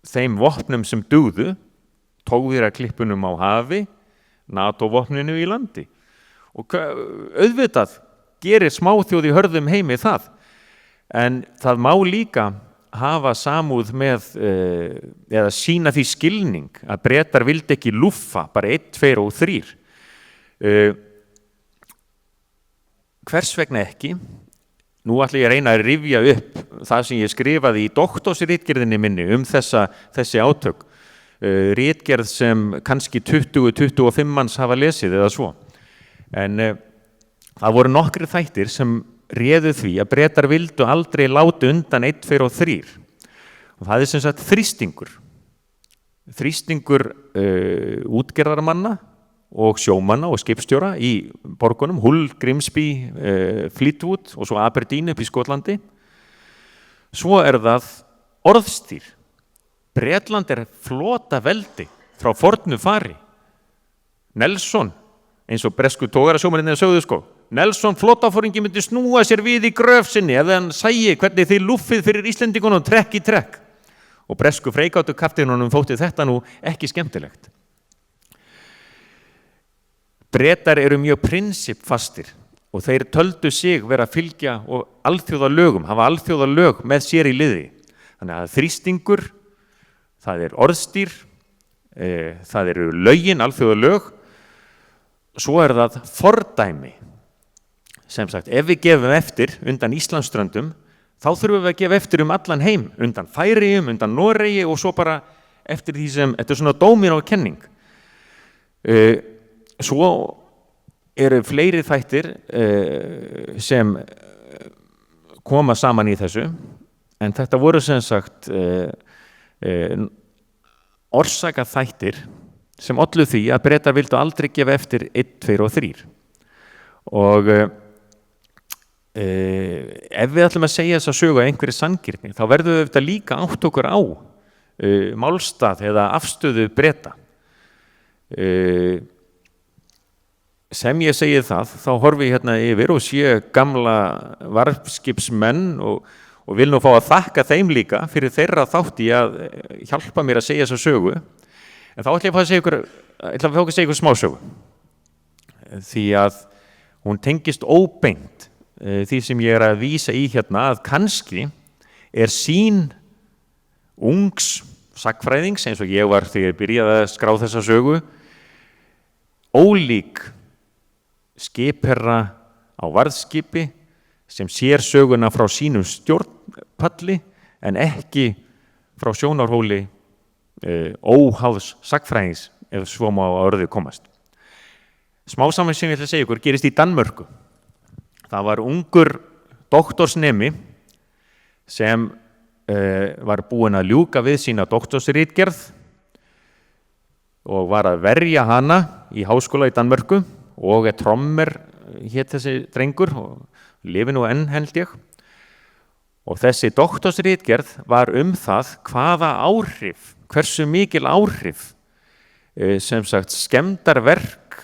þeim vopnum sem dugðu, tógðiraklippunum á hafi, NATO-vopninu í landi. Og auðvitað gerir smáþjóð í hörðum heimi það, en það má líka hafa samúð með eða sýna því skilning að Bretar vildi ekki lúffa bara 1, 2 og 3. Hvers vegna ekki? Nú ætla ég að reyna að rifja upp það sem ég skrifaði í doktorsritgerðinni minni þessi átök. Ritgerð sem kannski 20-25 manns hafa lesið eða svo. En það voru nokkrir þættir sem réðu því að Bretar vildu aldrei láta undan 1, 2 og 3. Og það sem sagt þrýstingur. Þrýstingur útgerðarmanna og sjómanna og skipstjóra í borgunum, Hull, Grimsby, Fleetwood og svo Aberdeen upp í Skotlandi. Svo það orðstýr. Bretland flota veldi frá fornu fari. Nelson, eins og bresku togarasjómaninn sögðu sko, Nelson flotafóringi myndi snúa sér við í gröf sinni ef hann sæi hvernig þið lúffið fyrir Íslendingunum trekk í trekk. Og bresku freigátukapteinunum þótti þetta nú ekki skemmtilegt. Bretar eru mjög prinsippfastir og þeir töldu sig vera að fylgja og alþjóðalögum, hafa alþjóðalög með sér í liði. Þannig að þrýstingur, það orðstýr, það eru lögin, alþjóðalög, svo það fordæmi. Sem sagt, ef við gefum eftir undan Íslandsströndum, þá þurfum við að gefa eftir allan heim, undan Færeyjum, undan Noregi og svo bara eftir því sem, þetta svona dóminókenning. Svo eru fleiri þættir sem koma saman í þessu, en þetta voru sem sagt orsaka þættir sem ollu því að Bretar vildu aldrei gefa eftir 1, 2 og 3. Og ef við ætlum að segja þess að sögu einhverju sanngirni, þá verðum við þetta líka átt okkur á málstað eða afstöðu Breta. Sem ég segi það, þá horfi ég hérna yfir og sé gamla varpskipsmenn og vil nú fá að þakka þeim líka fyrir þeirra þátt í að hjálpa mér að segja þessa sögu. En þá ætla ég að segja ykkur smásögu. Því að hún tengist óbeint því sem ég að vísa í hérna, að kannski sýn ungs sagnfræðings, eins og ég var þegar ég byrjaði að skrá þessa sögu, ólík skipherra á varðskipi sem sér söguna frá sínum stjórnpalli en ekki frá sjónarhóli óháðs sagnfræðings, ef svo má að orðið komast. Smásaman sem ég ætla að segja ykkur gerist í Danmörku. Það var ungur doktorsnemi sem var búinn að ljúka við sína doktorsritgerð og var að verja hana í háskóla í Danmörku og Trommer hét þessi drengur og lifi nú enn held ég. Og þessi doktorsritgerð var það hvaða áhrif, hversu mikil áhrif sem sagt skemmdarverk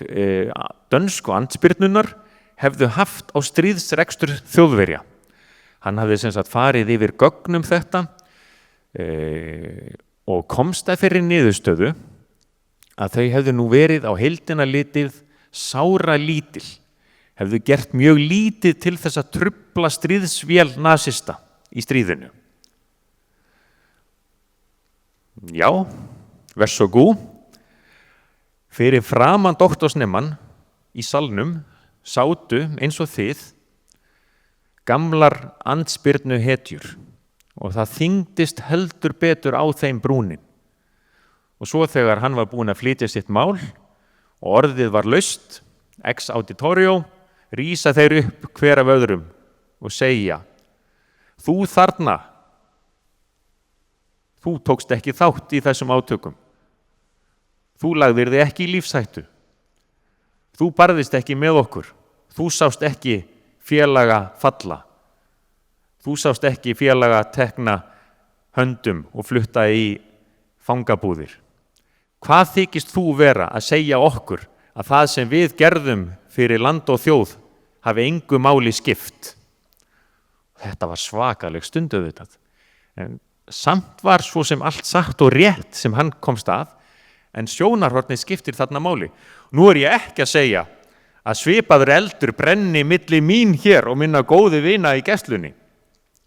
dönsku andspyrnunar hefðu haft á stríðsrekstur Þjóðverja. Hann hafði sem sagt farið yfir gögnum þetta og komst að þeirri niðurstöðu að þau hefðu nú verið á heildina litið sára lítil, hefðu gert mjög lítið til þess að trufla stríðsvél nasista í stríðinu. Já, vers så god. Fyrir framan doktorsnemann í salnum sátu eins og þið gamlar andspyrnu hetjur og það þyngdist heldur betur á þeim brúnin. Og svo þegar hann var búinn að flytja sitt mál og orðið var laust, ex auditorio, rísa þeir upp hver af öðrum og segja: þú þarna, þú tókst ekki þátt í þessum átökum. Þú lagðir þig ekki í lífshættu. Þú barðist ekki með okkur. Þú sást ekki félaga falla. Þú sást ekki félaga tekna höndum og flutta í fangabúðir. Hvað þykist þú vera að segja okkur að það sem við gerðum fyrir land og þjóð hafi engu máli skipt? Þetta var svakaleg stund auðvitað. En samt var svo sem allt satt og rétt sem hann komst að, en sjónarhornið skiptir þarna máli. Nú er ég ekki að segja að svipaður eldur brenni milli mín hér og minna góðu vina í gæslunni,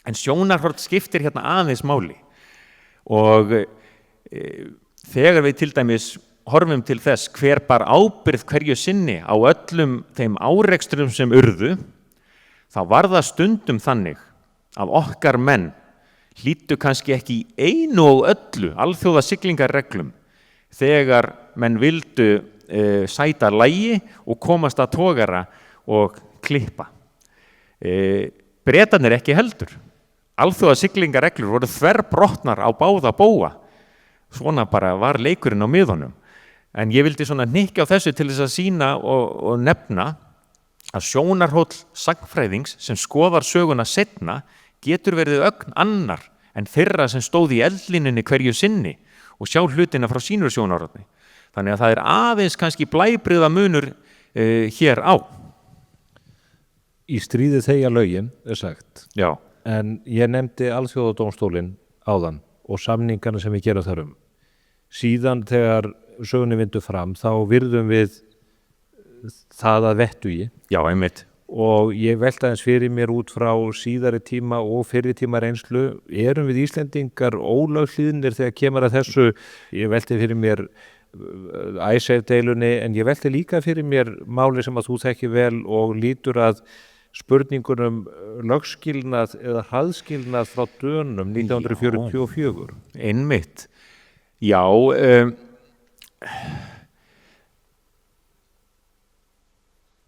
en sjónarhorn skiptir hérna aðeins máli. Og þegar við til dæmis horfum til þess hver bar ábyrgð hverju sinni á öllum þeim árekstrum sem urðu, þá var það stundum þannig að okkar menn hlýddu kannski ekki í einu og öllu alþjóða siglingarreglum þegar menn vildu sæta lagi og komast að togara og klippa. Bretarnir ekki heldur. Alþjóða siglingarreglur voru þverbrotnar á báða bóga. Svona bara var leikurinn á miðunum. En ég vildi svona hnykkja á þessu til þess að sýna og nefna að sjónarhóll sagnfræðings sem skoðar söguna seinna getur verið ögn annar en þeirra sem stóð í eldlínunni hverju sinni og sjá hlutina frá sínur sjónarhorni. Þannig að það er aðeins kannski blæbrigða munur hér á. Í stríði þegja lögin, sagt. Já. En ég nefndi Alþjóðadómstólinn áðan og samningarna sem við gerum þar Síðan þegar sögunni vindur fram, þá virðum við það að vettugi. Já, einmitt. Og ég velti aðeins fyrir mér út frá síðari tíma og fyrri tíma reynslu, erum við Íslendingar ólöghlýðnir þegar kemur að þessu? Ég velti fyrir mér Icesave-deilunni, en ég velti líka fyrir mér máli sem að þú þekki vel og lítur að spurningunum lögskilnað eða hraðskilnað frá Dönum 1944. Einmitt. Já,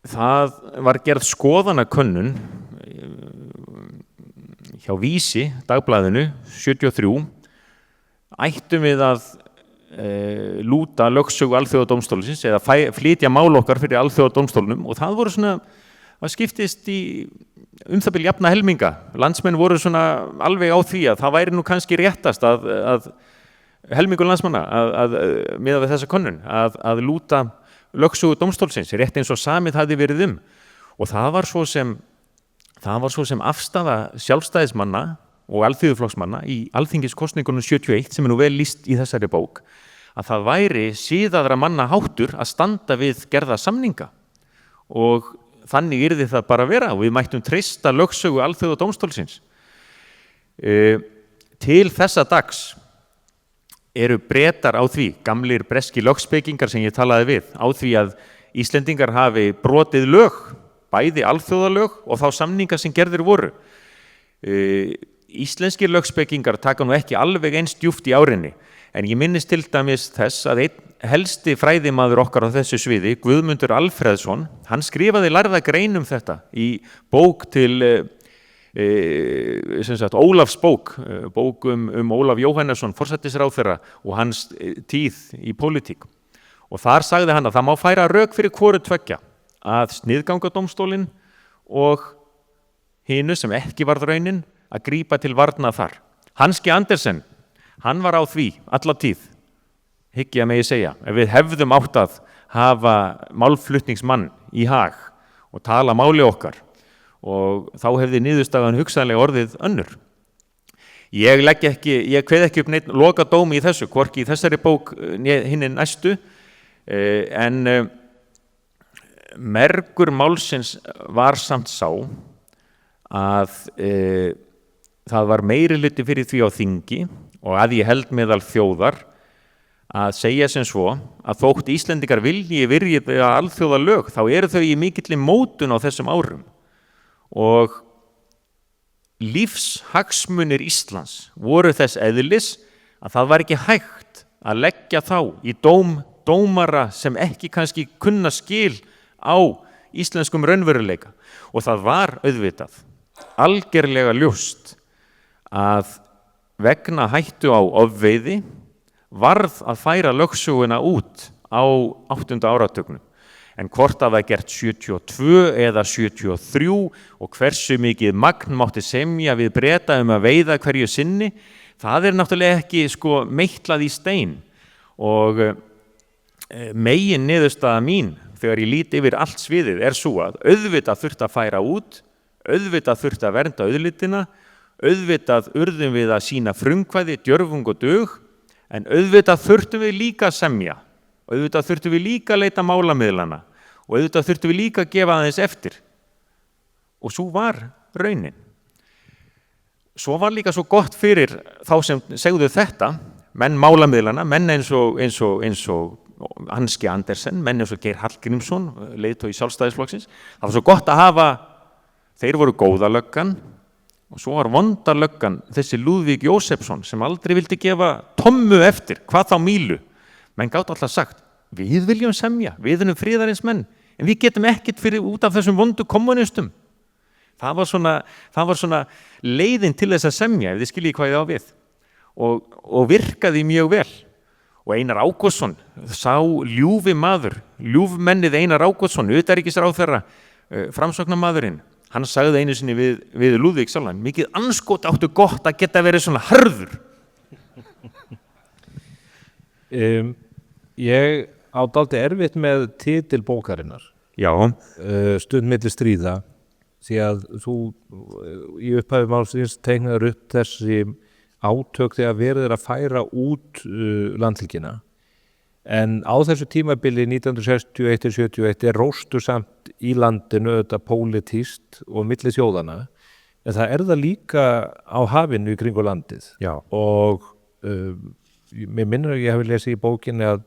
það var gerð skoðanakönnun hjá Vísi, dagblaðinu, 73. Ættum við að lúta lögsögu Alþjóðadómstólsins eða flytja mál okkar fyrir Alþjóðadómstólnum, og það voru svona, það skiptist í það bil jafna helminga. Landsmenn voru svona alveg á því að það væri nú kannski réttast að helmingur landsmanna að miða við þessa könnun að lúta lögsögu dómstólsins, rétt eins og samið hafði verið og það var svo sem afstaða sjálfstæðismanna og alþýðuflokksmanna í alþingiskosningunum 71 sem er nú vel lýst í þessari bók, að það væri siðaðra manna háttur að standa við gerða samninga, og þannig yrði það bara vera og við mættum treysta lögsögu alþjóðadómstólsins. Til þessa dags eru Bretar á því, gamlir breski lögspekingar sem ég talaði við, á því að Íslendingar hafi brotið lög, bæði alþjóðalög og þá samningar sem gerðir voru. Íslenskir lögspekingar taka nú ekki alveg eins djúpt í árinni, en ég minnist til dæmis þess að einn helsti fræðimaður okkar á þessu sviði, Guðmundur Alfreðsson, hann skrifaði lærða grein þetta í bók til Ólafs bók Ólaf Jóhannesson, forsætisráðherra og hans tíð í pólitík. Og þar sagði hann að það má færa rök fyrir hvoru tveggja, að sniðgangadómstólinn og hinu sem ekki varð raunin að grípa til varna þar. Hanski Andersen, hann var á því alla tíð, hygg ég að megi segja, ef við hefðum átt að hafa málflutningsmann í hag og tala máli okkar, og þá hefði niðurstaðan hugsanlega orðið önnur. Ég kveð ekki upp neitt lokadómi í þessu, hvorki í þessari bók hinni næstu, en mergur málsins var samt sá að það var meiri hluti fyrir því á þingi og að ég held meðal þjóðar að segja sem svo að þótt Íslendingar vilji virða alþjóða lög þá eru þau í mikilli mótun á þessum árum og lífshagsmunir Íslands voru þess eðlis að það var ekki hægt að leggja þá í dómara sem ekki kannski kunna skil á íslenskum raunveruleika og það var auðvitað algerlega ljóst að vegna hættu á ofveiði varð að færa lögsöguna út á 8. áratugnum. En hvort að það gert 72 eða 73 og hversu mikið magn mátti semja við Breta að veiða hverju sinni, það náttúrulega ekki meitlað í stein og megin niðurstaða mín þegar ég líti yfir allt sviðið svo að auðvitað þurfti að færa út, auðvitað þurfti að vernda auðlindina, auðvitað urðum við að sýna frumkvæði, djörfung og dug, en auðvitað þurftum við líka að semja, auðvitað þurftum við líka að leita málamiðlana og auðvitað þurftum við líka að gefa aðeins eftir. Og svo var raunin. Svo var líka svo gott fyrir þá sem segðu þetta, menn málamiðlana, menn eins og Hanski Andersen, menn eins og Geir Hallgrímsson, leiðtogi Sjálfstæðisflokksins. Það var svo gott að hafa, þeir voru góða löggan og svo var vonda löggan þessi Lúðvík Jósefsson sem aldrei vildi gefa tommu eftir, hvað þá mílu. Menn gátt alltaf sagt, við viljum semja, við erum friðarins menn, en við getum ekkert fyrir út af þessum vondu kommunistum. Það var svona leiðin til þess að semja, ef þið skiljið hvað ég á við. Og virkaði mjög vel. Og Einar Ágústsson, sá ljúfi maður, ljúfmennið Einar Ágústsson, utanríkisráðherra, framsóknarmaðurinn, hann sagði einu sinni við Lúðvík sjálfan, mikið anskot áttu gott að geta verið svona harður. Ég á dálítið erfitt með titil bókarinnar. Já. Stund milli stríða, því að þú í upphafi málsins teiknaður upp þessi átök þegar verið að færa út landhelgina. En á þessu tímabili 1961-71 róstu samt í landinu þetta pólitískt og milli þjóðana, en það það líka á hafinu í kringu landið. Já. Og mér minnir að ég hafi lesið í bókinni að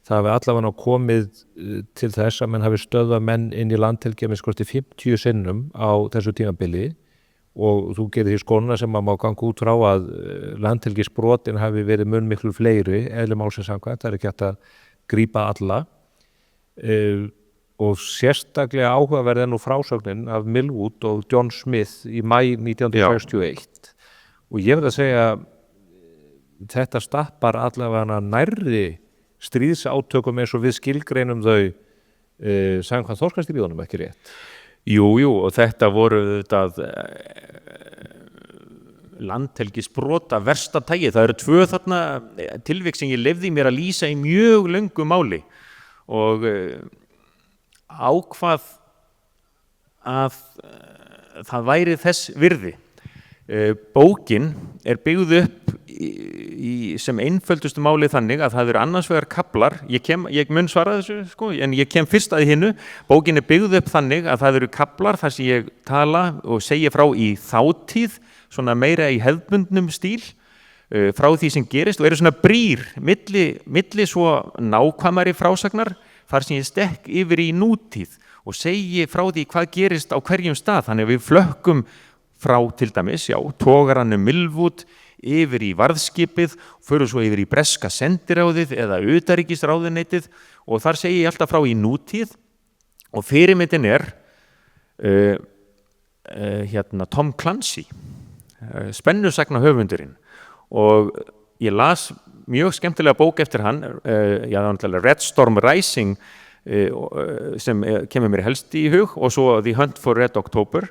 það hafi allavega komið til þess að menn hafi stöðvað menn inn í landhelgi með 50 sinnum á þessu tímabili og þú gerir því skóna sem maður má ganga út frá að landhelgisbrotin hafi verið mun miklu fleiri eðli málsins samkvæmt, það ekki hægt að grípa alla og sérstaklega áhugaverð nú frásögnin af Millwood og John Smith í maí 1961 og ég verð að segja þetta stappar allavega nærri stríðsátökum eins og við skilgreinum þau samkvæmt Þorskastríðunum ekki rétt. Jú, og þetta voru landhelgisbrota versta tagi. Það eru 2 þarna tilvik sem ég leyfði mér að lýsa í mjög löngu máli og ákvað að það væri þess virði. Bókin byggð upp sem einföldustu máli þannig að það eru annars vegar kaflar, ég mun svara þessu en ég kem fyrst að hinnu. Bókin byggð upp þannig að það eru kaflar þar sem ég tala og segja frá í þátíð, svona meira í hefðbundnum stíl frá því sem gerist og eru svona brýr milli svo nákvæmari frásagnar þar sem ég stekk yfir í nútíð og segi frá því hvað gerist á hverjum stað, þannig að við flökkum frá til dæmis, togaranum Millwood yfir í varðskipið, fyrir svo yfir í breska sendiráðið eða utanríkisráðuneytið og þar segi ég alltaf frá í nútíð og fyrirmyndin Tom Clancy, spennusagna höfundurinn og ég las mjög skemmtilega bók eftir hann, Red Storm Rising sem kemur mér helst í hug og svo The Hunt for Red October,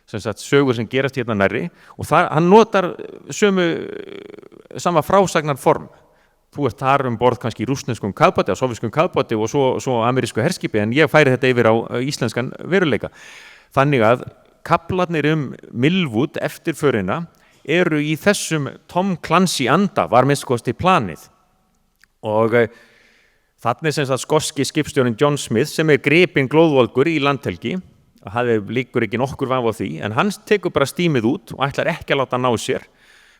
sem sagt sögur sem gerast hérna nærri og hann notar sama frásagnarform. Þú þar borð kannski í rússneskum kafbáti, á sovjeskum kafbáti og svo amerísku herskipi en ég færi þetta yfir á íslenskan veruleika. Þannig að kaflarnir Millwood eftir förina eru í þessum Tom Clancy anda, var minnst kosti planið. Og þannig sem sagt skoski skipstjórinn John Smith sem gripinn glóðvolgur í landhelgi hafði líkur ekki nokkur vaf á því, en hann tekur bara stímið út og ætlar ekki að láta ná sér.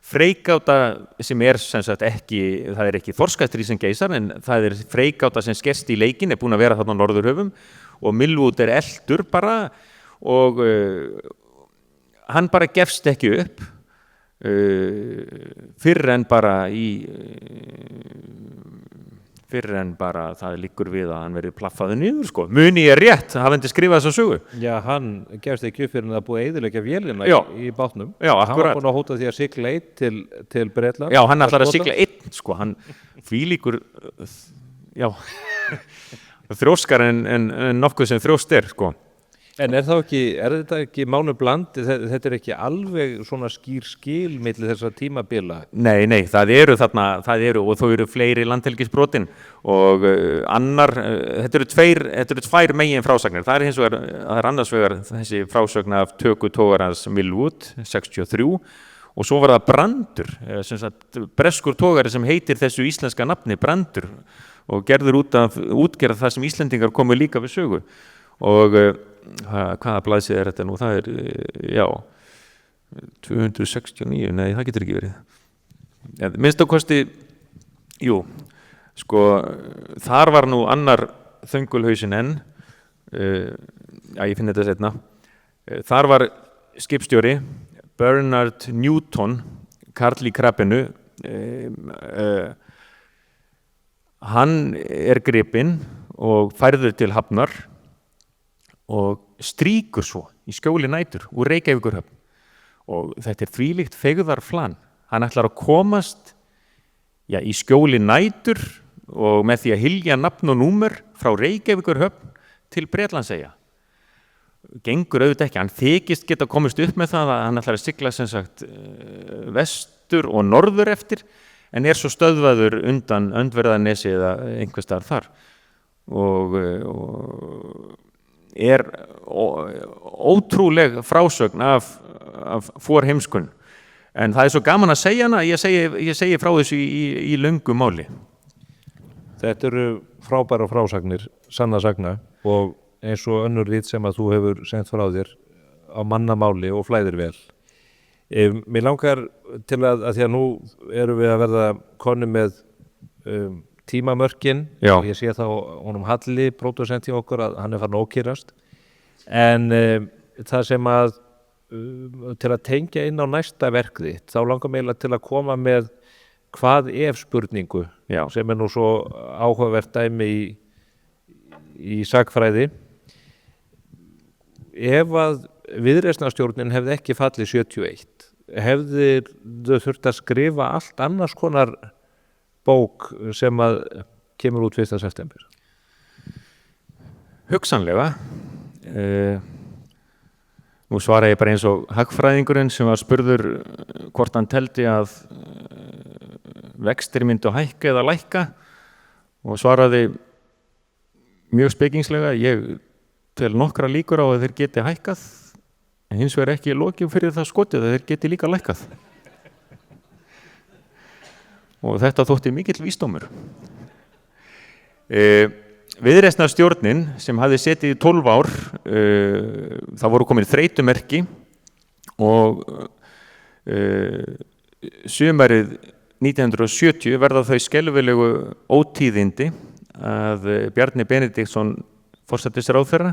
Freigáta sem sem sagt ekki, það ekki þorskastríð sem geisar, en það freigáta sem skerst í leikin, búin að vera þarna á Norðurhöfum og Millwood eldur bara og hann bara gefst ekki upp fyrr en bara það liggur við að hann verið plaffaður niður sko. Muni ég rétt, hafandi skrifað þessa sögu. Já, hann gefst ekki upp fyrir að búið að eyðileggja vélina í bátnum. Já, hann var akkurat. búin að hóta því að sigla einn til Bretlands. Já, hann ætlar að sigla einn sko, hann þvílíkur já þrjóskar en nokkuð sem þrjóst sko. En þetta ekki mánu bland, þetta ekki alveg svona skýr skil milli þessa tímabila? Nei, það eru og þó eru fleiri landhelgisbrotin og þetta eru tvær megin frásagnir. Það hins vegar, það annars vegar þessi frásögn af töku togarans Millwood 63 og svo var það Brandur, sem sagt breskur togari sem heitir þessu íslenska nafni Brandur og gerður útgerð það sem Íslendingar komu líka við sögu og hvaða blaðsið þetta nú, það 269, nei það getur ekki verið minnst á kosti sko þar var nú annar þöngulhausinn enn ég finn þetta seinna þar var skipstjóri Bernard Newton, karl í krabbinu hann gripinn og færður til hafnar og strýkur svo í skjóli nætur úr Reykjavíkurhöfn og þetta þvílíkt feigðarflan. Hann ætlar að komast í skjóli nætur og með því að hylja nafn og númer frá Reykjavíkurhöfn til Bretlandseyja. Gengur auðvitað ekki, hann þykist geta komist upp með það að hann ætlar að sigla sem sagt vestur og norður eftir en svo stöðvaður undan Öndverðarnesi eða einhvers staðar þar og ótrúleg frásögn af forheimskun en það svo gaman að segja hana ég segi frá þessu í löngu máli. Þetta eru frábæra frásagnir, sanna sagna og eins og önnur rit sem að þú hefur sendt frá þér á mannamáli og flæðir vel. Mér langar til að því að nú erum við að verða konu með tímamörkin og ég sé þá honum Halli, pródusent hjá okkur að hann farin að ókýrast en það sem að til að tengja inn á næsta verk þitt þá langar mig til að koma með hvað ef spurningu sem nú svo áhugavert dæmi í sagfræði ef að viðreisnarstjórnin hefði ekki fallið 71 hefði þau þurft að skrifa allt annars konar bók sem að kemur út 1. september? Hugsanlega. Nú svara ég bara eins og hagfræðingurinn sem var spurður hvort hann teldi að vextir myndu hækka eða lækka og svaraði mjög spekingslega ég tel nokkra líkur á að þeir geti hækkað en hins vegar ekki lokið fyrir það skotið að þeir geti líka lækkað. Og þetta þótti mikill vísdómur. Viðreisnarstjórnin sem hafði setið í 12 ár, það voru komin þreytumerki og sumarið 1970 verða þau skelfilegu ótíðindi að Bjarni Benediktsson forsætisráðherra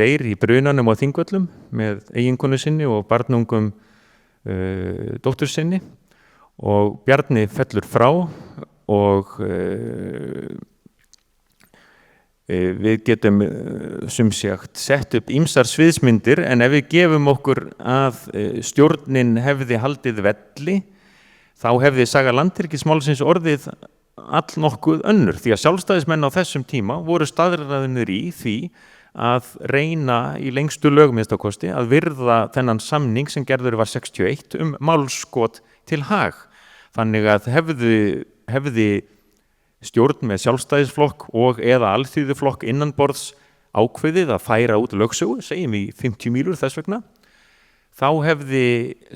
deyr í brunanum á Þingvöllum með eiginkonu sinni og barnungum dóttur sinni og Bjarni fellur frá og við getum sumsagt sett upp ýmsar sviðsmyndir en ef við gefum okkur að stjórnin hefði haldið velli þá hefði saga landhelgismálsins orðið allnokkuð önnur því að sjálfstæðismenn á þessum tíma voru staðræðinir í því að reyna í lengstu lögminnstakosti að virða þennan samning sem gerður var 61 málskot til Haag. Þannig að hefði stjórn með sjálfstæðisflokk og eða alþýðuflokk innanborðs ákveðið að færa út lögsögu, segjum í 50 mílur þess vegna, þá hefði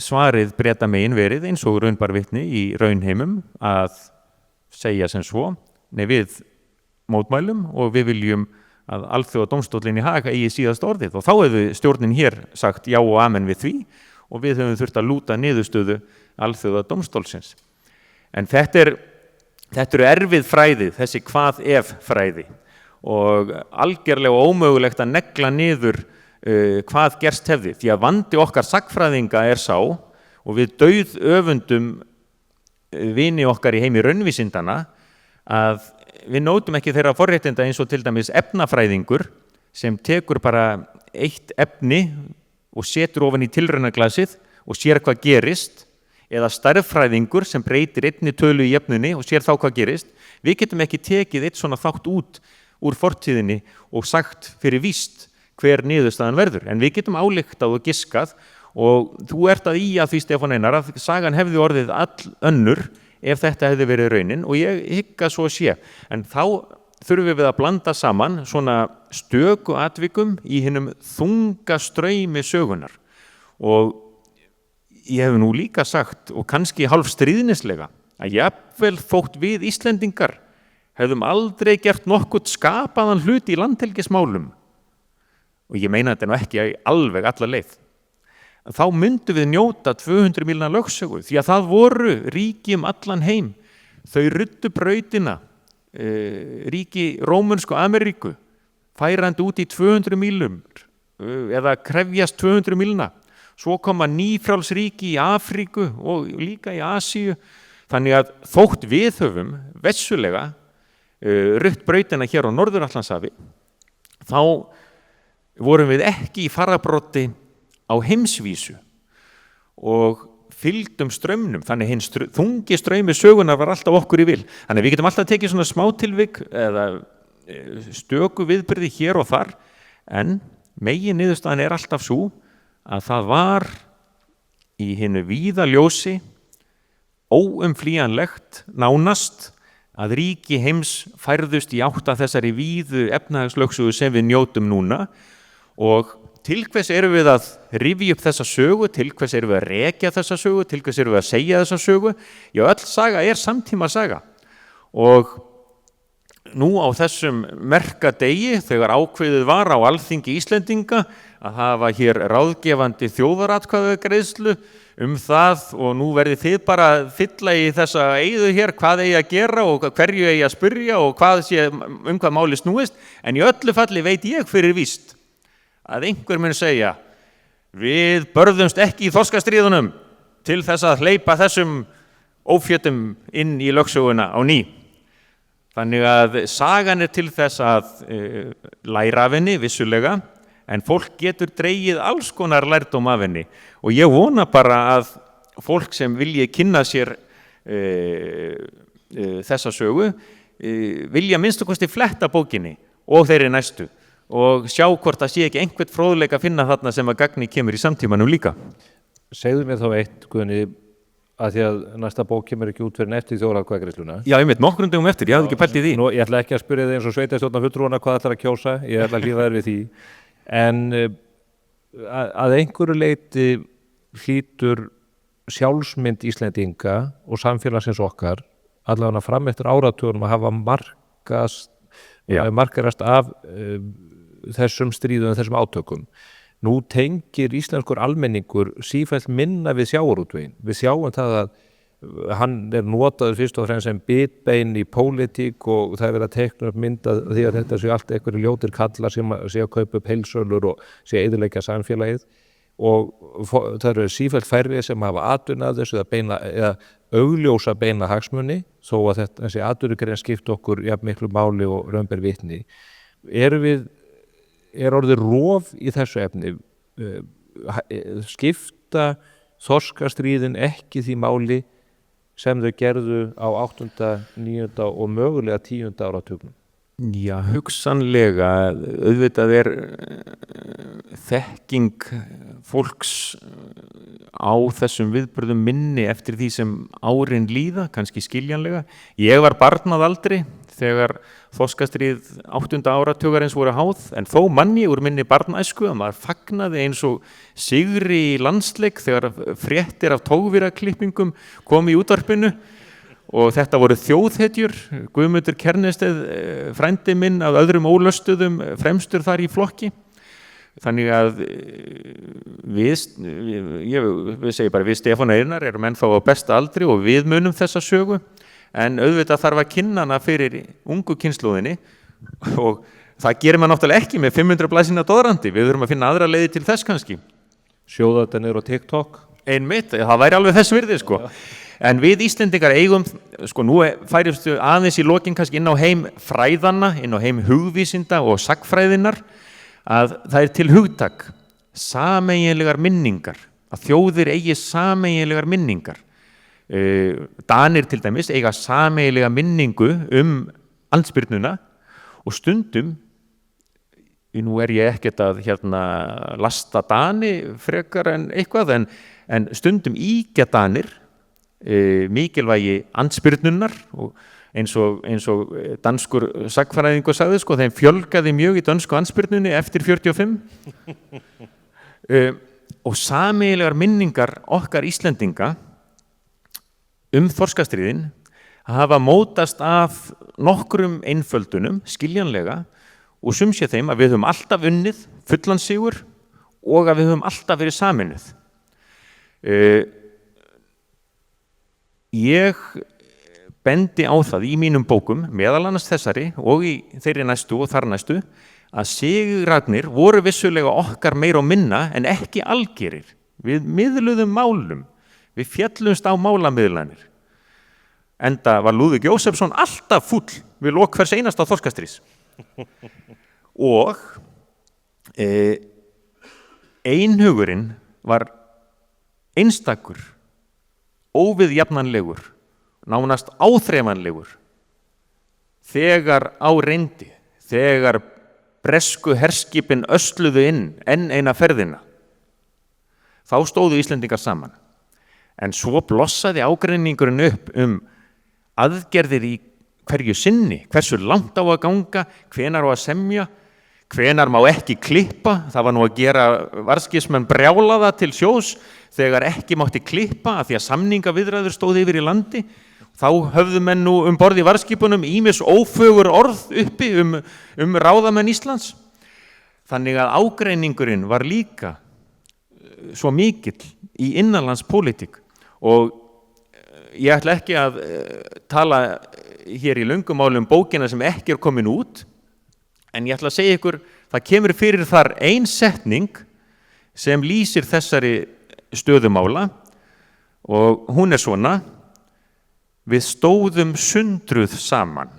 svarið Breta megin verið eins og raunbar vitni í raunheimum að segja sem svo, nei við mótmælum og við viljum að alþjóðadómstóllinn í Haag eigi síðast orðið, og þá hefði stjórnin hér sagt já og amen við því og við höfum þurft að lúta niðurstöðu alþjóðadómstólsins. En þetta eru erfið fræði, þessi hvað ef fræði, og algerlega ómögulegt að negla niður hvað gerst hefði, því að vandi okkar sagnfræðinga er sá, og við dauð öfundum vini okkar í heimi raunvísindana, að við nótum ekki þeirra forréttinda eins og til dæmis efnafræðingur sem tekur bara eitt efni og setur ofan í tilraunaglasið og sér hvað gerist, eða stærðfræðingur sem breytir einni tölu í jöfnunni og sér þá hvað gerist. Við getum ekki tekið eitt svona þátt út úr fortíðinni og sagt fyrir víst hver niðurstaðan verður, en við getum ályktað og giskað, og þú ert að ýja því, Stefán Einar, að sagan hefði orðið all önnur ef þetta hefði verið raunin, og ég hygg að svo sé. En þá þurfum við að blanda saman svona stöku atvikum í hinum þunga straumi sögunar. Og ég hef nú líka sagt, og kannski hálf stríðnislega, að jafnvel þótt við Íslendingar hefðum aldrei gert nokkurt skapaðan hlut í landhelgismálum, og ég meina þetta nú ekki alveg alla leið, þá myndum við njóta 200 mílna lögsögu, því að það voru ríki allan heim. Þau ruddu brautina, ríki Rómönsku Ameríku, færandi út í 200 mílum, eða krefjast 200 mílna. Svo koma nýfrjálsríki í Afríku og líka í Asíu. Þannig að þótt við höfum vessulega rutt brautina hér á Norður-Atlantshafi, þá vorum við ekki í fararbroddi á heimsvísu og fylgdum straumnum, þannig hinn þungi straumi sögunar var alltaf okkur í vil. Þannig við getum alltaf tekið svona smátilvik eða stöku viðburði hér og þar, en megin niðurstaðan er alltaf svo að það var í hinu víða ljósi óumflýjanlegt nánast að ríki heims færðust í átt að þessari víðu efnahagslögsögu sem við njótum núna. Og til hvers erum við að rifja upp þessa sögu, til hvers erum við að rekja þessa sögu, til hvers erum við að segja þessa sögu? Já, öll saga er samtíma saga, og nú á þessum merka degi, þegar ákveðið var á Alþingi Íslendinga að hafa hér ráðgefandi þjóðaratkvæðagreiðslu það, og nú verðið þið bara að fylla í þessa eyðu hér, hvað eigi að gera og hverju eigi að spyrja og hvað máli snúist, en í öllu falli veit ég fyrir víst að einhver mun segja: við börðumst ekki í þorskastríðunum til þess að hleypa þessum ófjötum inn í lögsöguna á ný. Þannig að sagan er til þess að læra af henni vissulega, en fólk getur dregið alls konar lærdóm af henni, og ég vona bara að fólk sem vilji kynna sér þessa sögu vilja minnstakosti fletta bókinni og þeirri næstu og sjá hvort það sé ekki einhvern fróðleik að finna þarna sem að gagni kemur í samtímanum líka. Segðu mér þá eitt, Guðni, að því að næsta bók kemur ekki út fyrir eftir þjóðaratkvæðagreiðsluna. Já, ég veit, nokkrum dögum eftir, ég hafði ekki pælt í því. Nú, ég ætla ekki að spyrja þig eins og sveitarstjórnarfulltrúana hvað ætlar að kjósa, ég ætla að hlýða þér við því. En að einhverju leyti hlýtur sjálfsmynd Íslendinga og samfélagsins okkar allavega fram eftir áratugunum að hafa markarast af þessum stríðum, þessum átökum. Nú tengir íslenskur almenningur sífellt minna við sjávarútveginn. Við sjáum það að hann er notaður fyrst og fremst sem bitbein í pólitík, og það er verið að teikna upp mynd að því að þetta séu allt einhverju ljótir kallar sem séu að kaupa upp heilsölur og séu að eyðileggja samfélagið, og það eru sífellt færri sem hafa atvinna af þessu eða augljósa beina hagsmuni, þó að þessi atvinnugrein skipta okkur jafn miklu máli og raun ber vitni. Er orðið rof í þessu efni? Skipta þorskastríðin ekki því máli sem þau gerðu á 8., 9. og mögulega 10. áratugnum? Já, hugsanlega. Auðvitað er þekking fólks á þessum viðburðum minni eftir því sem árin líða, kannski skiljanlega. Ég var barn að aldri þegar þorskastríð 8. áratugarins voru háð, en þó manni úr minni barnæsku að maður fagnaði eins og sigri í landsleik þegar fréttir af tógvíraklippingum kom í útvarpinu, og þetta voru þjóðhetjur. Guðmundur Kernesteð, frændi minn af öðrum ólöstuðum, fremstur þar í flokki. Þannig að við segjum bara, við Stefán Einar erum ennþá á besta aldri og við munum þessa sögu, en auðvitað þarf að kynna hana fyrir ungu kynslóðinni og það gerir maður náttúrulega ekki með 500 blaðsíðna doðrandi. Við þurfum að finna aðra leiði til þess kannski. Sjóða þetta niður á TikTok. Einmitt, það væri alveg þess virði sko. En við Íslendingar eigum, sko nú færistu aðeins í lokin kannski inn á heim fræðanna, inn á heim hugvísinda og sagnfræðinnar, að það er til hugtak, sameiginlegar minningar, að þjóðir eigi sameiginlegar minningar. Danir til dæmis eiga sameiginlega minningu andspyrnuna og stundum, nú er ég ekkert að lasta Dani frekar en eitthvað, en stundum ígja Danir mikilvægi andspyrnunar og eins og danskur sagnfræðingur sagði, sko, þeim fjölgaði mjög í dönsku andspyrnunni eftir 45 og sameiginlegar minningar okkar Íslendinga þorskastríðin hafa mótast af nokkrum einföldunum, skiljanlega, og sumsé þeim að við höfum alltaf unnið fullan sigur og að við höfum alltaf verið sameinuð. Ég bendi á það í mínum bókum, meðal annars þessari og í þeirri næstu og þar næstu, að sigurarnir voru vissulega okkar meira og minna en ekki algerir. Við miðluðum málum, við fjallumst á málamiðlanir. Enda var Lúðvík Jósefsson alltaf fúll við lok hvers einasta þorskastríðs. Og einhugurinn var einstakur, óviðjafnanlegur, nánast áþreifanlegur þegar á reyndi, þegar bresku herskipin ösluðu inn enn eina ferðina. Þá stóðu Íslendingar saman. En svo blossaði ágreiningurinn upp aðgerðir í hverju sinni, hversu langt á að ganga, hvenær á að semja, hvenær má ekki klippa. Það var nú að gera varðskipsmenn brjálaða til sjós þegar ekki mátti klippa af því að samningaviðræður stóðu yfir í landi. Þá höfðu menn nú borð í varðskipunum ýmis ófögur orð uppi ráðamenn Íslands. Þannig að ágreiningurinn var líka svo mikill í innanlandspólitík og ég ætla ekki að tala hér í löngu máli bókina sem ekki komin út, en ég ætla að segja ykkur, það kemur fyrir þar ein setning sem lýsir þessari stöðumála og hún er svona: við stóðum sundruð saman.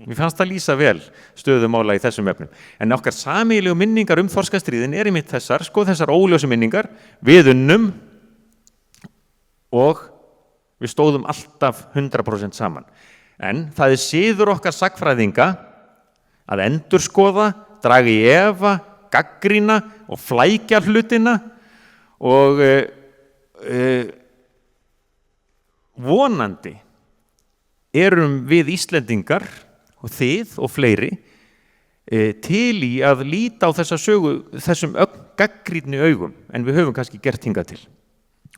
Mér fannst það lýsa vel stöðumála í þessum efnum. En okkar sameiginlegu minningar þorskastríðin er einmitt þessar óljósu minningar. Við unnum og við stóðum alltaf 100% saman. En það er siður okkar sagnfræðinga að endurskoða, draga í efa, gagnrýna og flækja hlutina og vonandi erum við Íslendingar og þið og fleiri til í að líta á þessa sögu þessum gagnrýnni augum en við höfum kannski gert hingað til.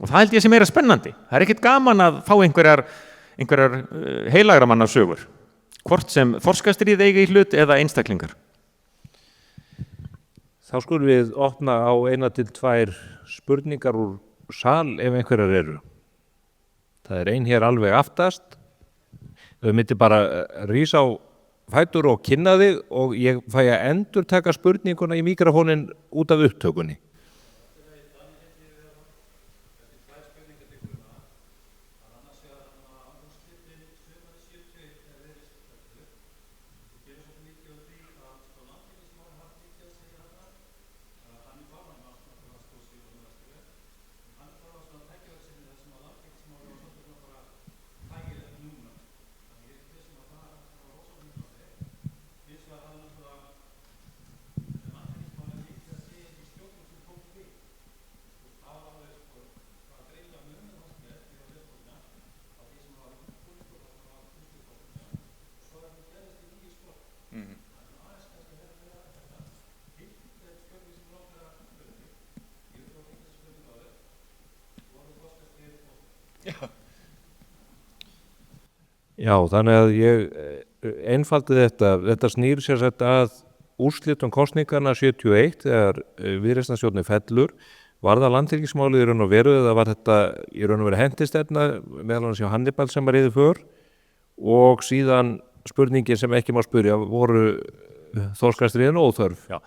Og það held ég sem meira spennandi. Það er ekkert gaman að fá einhverjar heilagramanna sögur, hvort sem þorskastríð eiga í hlut eða einstaklingar. Þá skulum við opna á 1 til 2 spurningar úr sal ef einhverjar eru. Það er ein hér alveg aftast. Þau myndi bara rísa á fætur og kynna þig og ég fæ að endurtaka spurninguna í mikrofónin út af upptökunni. Já, þannig að ég einfaldi þetta snýr sér sett að úrslitum kosningarna 71 þegar Viðreisnarstjórnin fellur. Var það landhelgismálið í raun og veru eða var þetta í raun og veru hentistefna meðal annars hjá Hannibal sem var yfir för og síðan spurningin sem ekki má spyrja voru þorskastríðin óþörf? Já.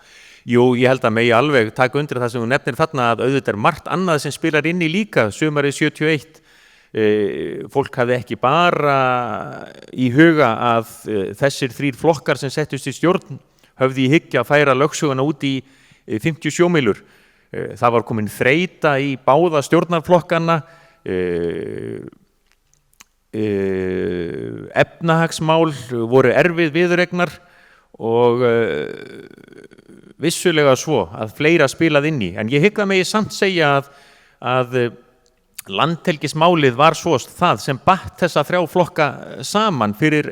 Jú, ég held að megi alveg taka undir það sem þú nefnir þarna að auðvitað er margt annað sem spilar inn í líka sumarið 71. Fólk hafði ekki bara í huga að þessir 3 flokkar sem settust í stjórn höfðu í hyggju að færa lögsöguna út í 50 sjómílur. Það var komin þreyta í báða stjórnarflokkana, efnahagsmál voru erfið viðuregnar og vissulega svo að fleira spilað inn í. En ég hygg að megi samt segja að landhelgismálið var svo það sem batt þessa 3 flokka saman fyrir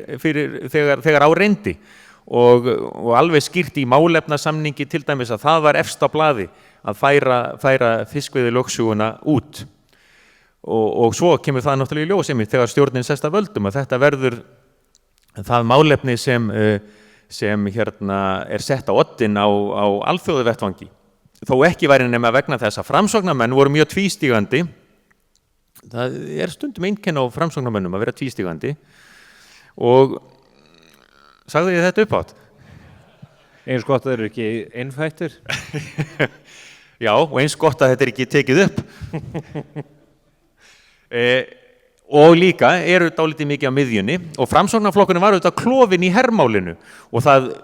þegar á reyndi og alveg skýrt í málefnasamningi til dæmis að það var efst á blaði að færa fiskveiðilögsöguna út og svo kemur það náttúrulega í ljós einmitt þegar stjórnin sest að völdum að þetta verður það málefni sem er sett á oddinn á alþjóðavettvangi. Þó ekki væri nema vegna þess að framsóknarmenn voru mjög tvístígandi. Það er stundum einkenni á framsóknarmönnum að vera tvístígandi og sagði ég þetta uppátt? Eins gott að þeir eru ekki einfættir. Já, og eins gott að þetta er ekki tekið upp. Og líka eru dálítið mikið á miðjunni og framsóknarflokkurinn var auðvitað klofin í hermálinu og það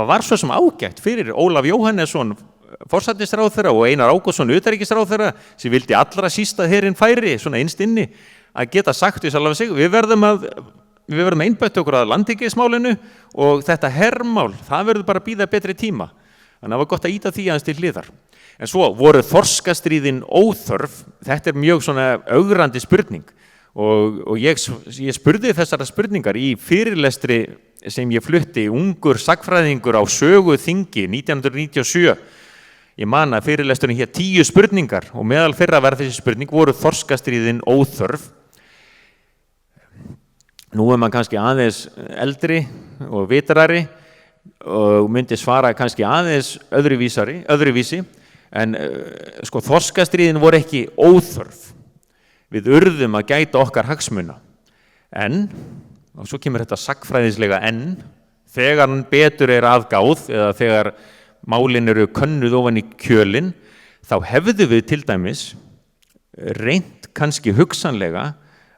var svo sem ágætt fyrir Ólaf Jóhannesson forsætisráðherra og Einar Ágústsson utanríkisráðherra sem vildi allra síst að herinn færi svona innst inni að geta sagt við sjálfa sig við verðum að einbeita okkur að landhelgismálinu og þetta hermál, það verður bara að bíða betri tíma. Þannig að það var gott að íta því aðeins til hliðar. En svo voru þorskastríðin óþörf, þetta er mjög svona augrandi spurning og ég spurði þessara spurningar í fyrirlestri sem ég flutti ungur sagnfræðingur á Söguþingi 1997. Ég man að fyrirlesturinn hér 10 spurningar og meðal fyrra var þessi spurning voru þorskastríðin óþörf. Nú er mann kannski aðeins eldri og vitrari og myndi svara kannski aðeins öðruvísi en sko þorskastríðin voru ekki óþörf. Við urðum að gæta okkar hagsmuna en, og svo kemur þetta sagnfræðislega en, þegar betur er aðgáð eða þegar málin eru könnuð ofan í kjölinn, þá hefðu við til dæmis reynt kannski hugsanlega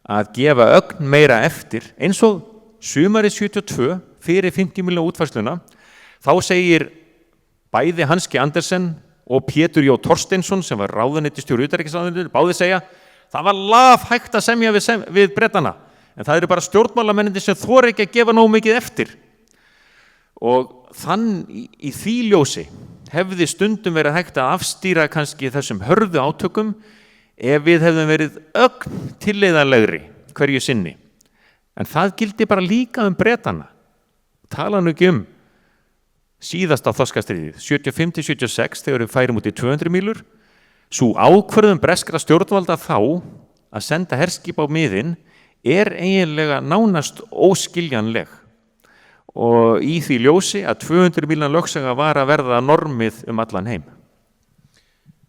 að gefa ögn meira eftir eins og sumarið 72 fyrir 50 milljón útfærsluna. Þá segir bæði Hanski Andersen og Pétur Jó Thorsteinsson sem var ráðuneytisstjóri utanríkisráðuneytisins báði segja það var lafhægt að semja við Bretana en það eru bara stjórnmálamennir sem þora ekki að gefa nógu mikið eftir og í því ljósi hefði stundum verið hægt að afstýra kannski þessum hörðu átökum ef við hefðum verið ögn tilleiðanlegri hverju sinni. En það gildi bara líka Bretana. Tala nú ekki síðasta þorskastríðið, 75-76, þegar við færum út í 200 mílur. Sú ákvörðun breskra stjórnvalda þá að senda herskip á miðin er eiginlega nánast óskiljanleg. Og í því ljósi að 200 mílna lögsaga var að verða normið allan heim.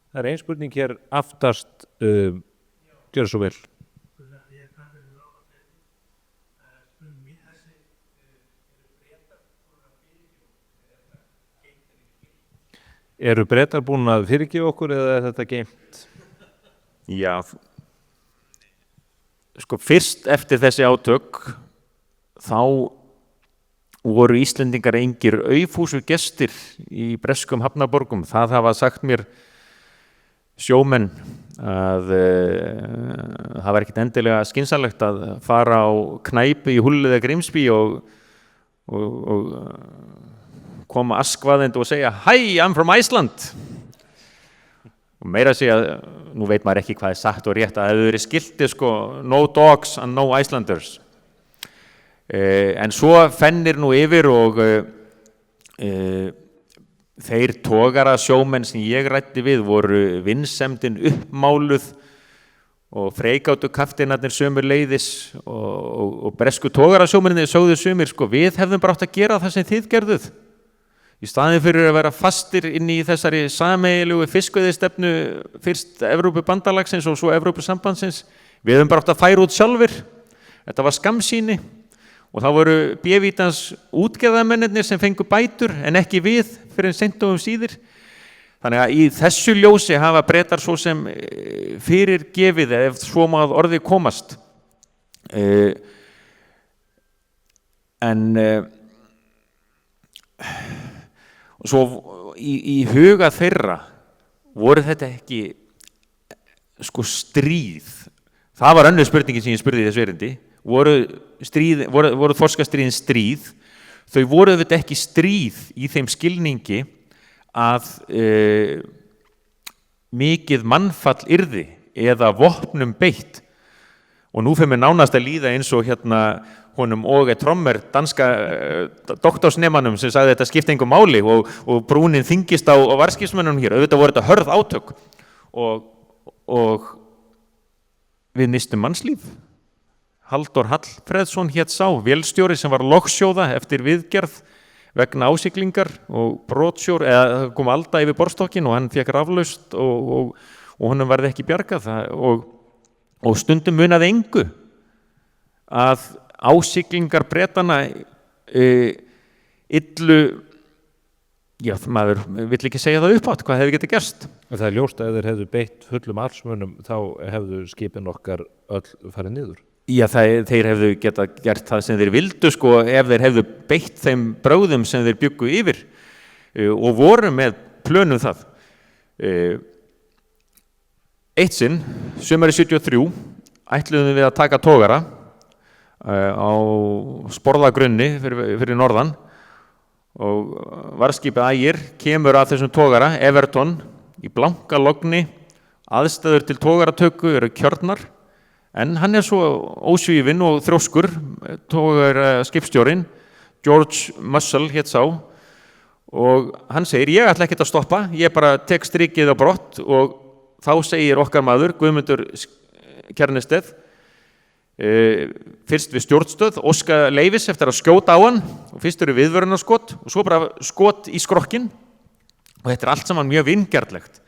Það er ein spurning hér aftast, gjör svo vel. Eru Bretar búin að fyrirgefa okkur eða er þetta geymt? Já, sko fyrst eftir þessi átök þá voru Íslendingar engir aufúsu gestir í breskum hafnarborgum. Það hafa sagt mér sjómenn að það var ekkert endilega skynsamlegt að fara á knæpu í Hull eða Grímsby og koma askvaðend og segja Hi, I'm from Iceland og meira að segja, nú veit maður ekki hvað er sagt og rétt að það hefur verið skilti sko no dogs and no Icelanders en svo fennir nú yfir og þeir togara sjómenn sem ég ræddi við voru vinsemdin uppmáluð og freigátu kaftinarnir sömur leiðis og bresku togarasjómerinni sögðu sumir sko, við hefðum bara átt að gera það sem þið gerðuð í staðin fyrir að vera fastir inn í þessari sameiginlegu fiskveiðistefnu fyrst Evrópubandalagsins og svo Evrópusambandsins, við hefðum bara átt að færa út sjálfir, þetta var skammsýni og það voru B-vítans útgerðarmennirnir sem fengu bætur en ekki við fyrir seint og síðir. Þannig að í þessu ljósi hafa Bretar svo sem fyrirgefið ef svo má að orði komast. Svo í huga þeirra voru þetta ekki sko stríð. Það var önnur spurningin sem ég spurði í þessu erindi. Voru þorskastríðin stríð? Þau voru þetta ekki stríð í þeim skilningi að mikið mannfall yrði eða vopnum beitt og nú fyrir mér nánast að líða eins og honum Åge Trommer danska doktorsnemanum sem sagði þetta skipti engu máli og brúnin þyngist á varðskipsmönnunum hér, auðvitað voru þetta hörð átök og við mistum mannslíf. Halldór Hallfreðsson hét sá, vélstjóri sem var logsjóða eftir viðgerð vegna ásiglingar og brotsjór eða kom alda yfir borðstokkin og hann fekk raflaust og honum varði ekki bjargað og stundum munaði engu að ásiglingar Bretanna illu, já maður vill ekki segja það uppátt, hvað hefði getið gerst? Það er ljóst að ef þeir hefðu beitt fullum aflsmunum þá hefðu skipin okkar öll farið niður. Já, þeir hefðu geta gert það sem þeir vildu sko ef þeir hefðu beitt þeim brögðum sem þeir bjuggu yfir og voru með plönum það. Eitt sinn, sumarið 73, ætluðum við að taka togara á sporðagrunni fyrir norðan og varðskipið Ægir kemur að þessum togara, Everton, í blanka logni, aðstæður til togaratöku eru kjörnar. En hann er svo ósvífinn og þrjóskur, skipstjórinn, George Mussel hét sá, og hann segir, ég ætla ekkert að stoppa, ég bara tek strikið á brott og þá segir okkar maður, Guðmundur Kjarnesteð, fyrst við stjórnstöð, óska leyfis eftir að skjóta á hann og fyrst eru viðvörunarskot og svo bara skot í skrokkin og þetta er allt saman mjög vingjarnlegt.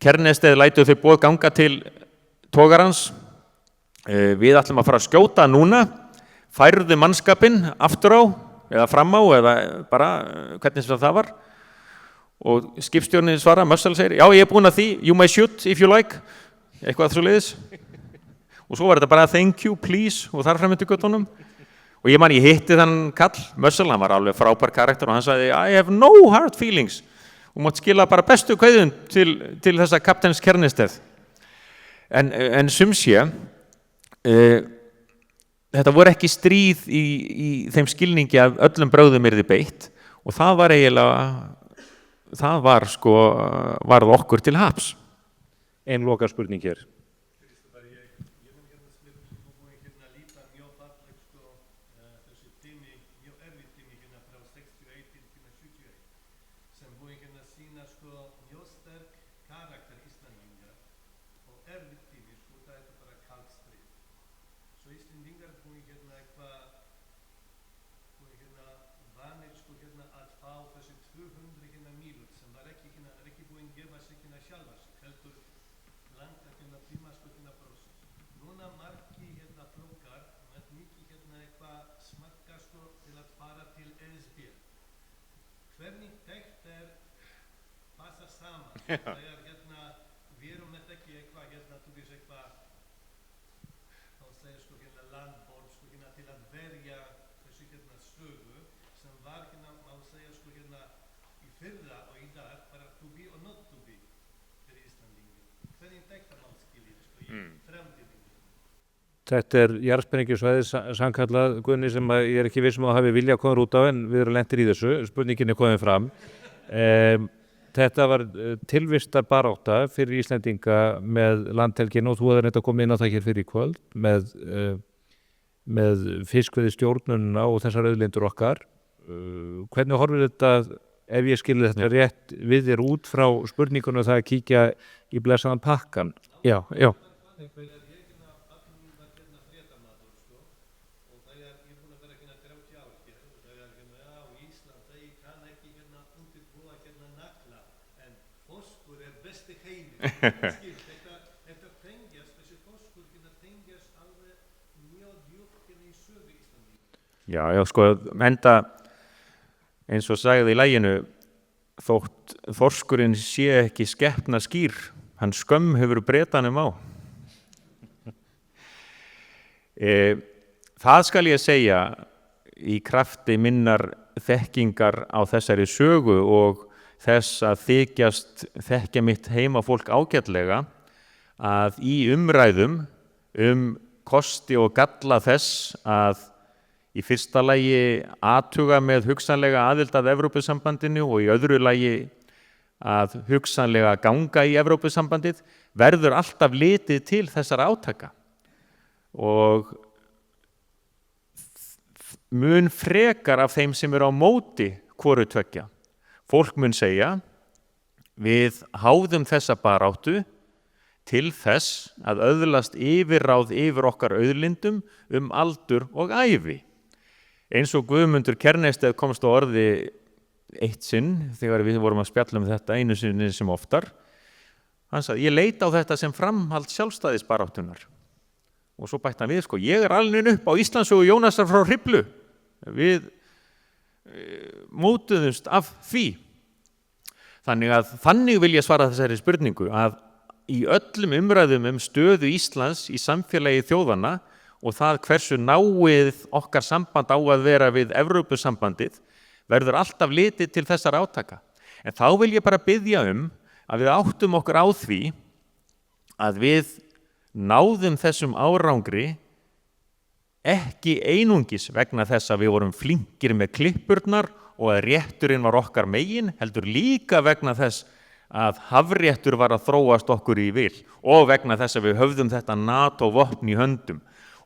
Kjarnesteð lætur þau boð ganga til togarans. Við ætlum að fara að skjóta núna, færðu mannskapinn aftur á eða fram á eða bara hvernig sem það var og skipstjórnin svara, Mussel segir, já ég er búinn að því, you may shoot if you like, eitthvað svoleiðis og svo var þetta bara thank you, please og þar fram eftir göttunum og ég hitti þann kall, Mussel, hann var alveg frábær karakter og hann sagði, I have no hard feelings og mátt skila bara bestu kveðun til þessa kapteins Kjarnesteð en sumsé þetta voru ekki stríð í þeim skilningi að öllum brögðum yrði beitt og það var eiginlega varð okkur til haps. Ein loka spurning hér. Við erum þetta ekki eitthvað þú veist eitthvað þá segir landborð til að verja þessu stöðu sem var má segja í fyrra og í dag bara to be or not to be fyrir Íslandingi. Hvernig þetta má skilja í framtíðinni? Þetta er jarðspenningasvæði sannkallað, Guðni, sem ég er ekki viss að hafi vilja komið út á en við erum lentir í þessu, spurningin er komið fram. Þetta var tilvistar barátta fyrir Íslendinga með landhelginu og þú hefur þetta komið inn á það hér fyrir í kvöld með fiskveiðistjórnunina og þessar auðlindir okkar. Hvernig horfir þetta, ef ég skilði þetta rétt, við þér út frá spurningunum það að kíkja í blessaðan pakkan? Já. þegar ég allir mín var fréttamaður sko, og þegar ég búin að vera 30 ár hér og þegar á Ísland þegar kann ekki undirbúa nagla en fóskur besti heimi þetta tengjast, þessi fóskur tengjast alveg mjög djúpt í sögu Íslandi. Já, sko, enda eins og sagði í laginu, þótt þorskurinn sé ekki skepna skýr, hann skömm hefur Bretanum á. Það skal ég segja í krafti minnar þekkingar á þessari sögu og þess að þykjast þekkja mitt heimafólk ágætlega, að í umræðum kosti og galla þess að í fyrsta lagi athuga með hugsanlega aðild að Evrópusambandinu og í öðru lagi að hugsanlega ganga í Evrópusambandið, verður alltaf litið til þessara átaka og mun frekar af þeim sem eru á móti hvoru tveggja. Fólk mun segja, við háðum þessa baráttu til þess að öðlast yfirráð yfir okkar auðlindum aldur og ævi. Eins og Guðmundur Kjærnested komst á orði eitt sinn þegar við vorum að spjalla þetta einu sinni sem oftar. Hann sagði, ég leita á þetta sem framhald sjálfstæðisbaráttunar. Og svo bætti hann við, sko, ég alinn upp á Íslandssögu Jónasar frá Hriflu. Við mótuðumst af því. Þannig vil ég svara þessari spurningu að í öllum umræðum stöðu Íslands í samfélagi þjóðanna og það hversu náið okkar samband á að vera við Evrópusambandið verður alltaf litið til þessar átaka. En þá vil ég bara biðja að við áttum okkur á því að við náðum þessum árangri ekki einungis vegna þess að við vorum flinkir með klippurnar og að rétturinn var okkar megin, heldur líka vegna þess að hafréttur var að þróast okkur í vil og vegna þess að við höfðum þetta NATO-vopn í höndum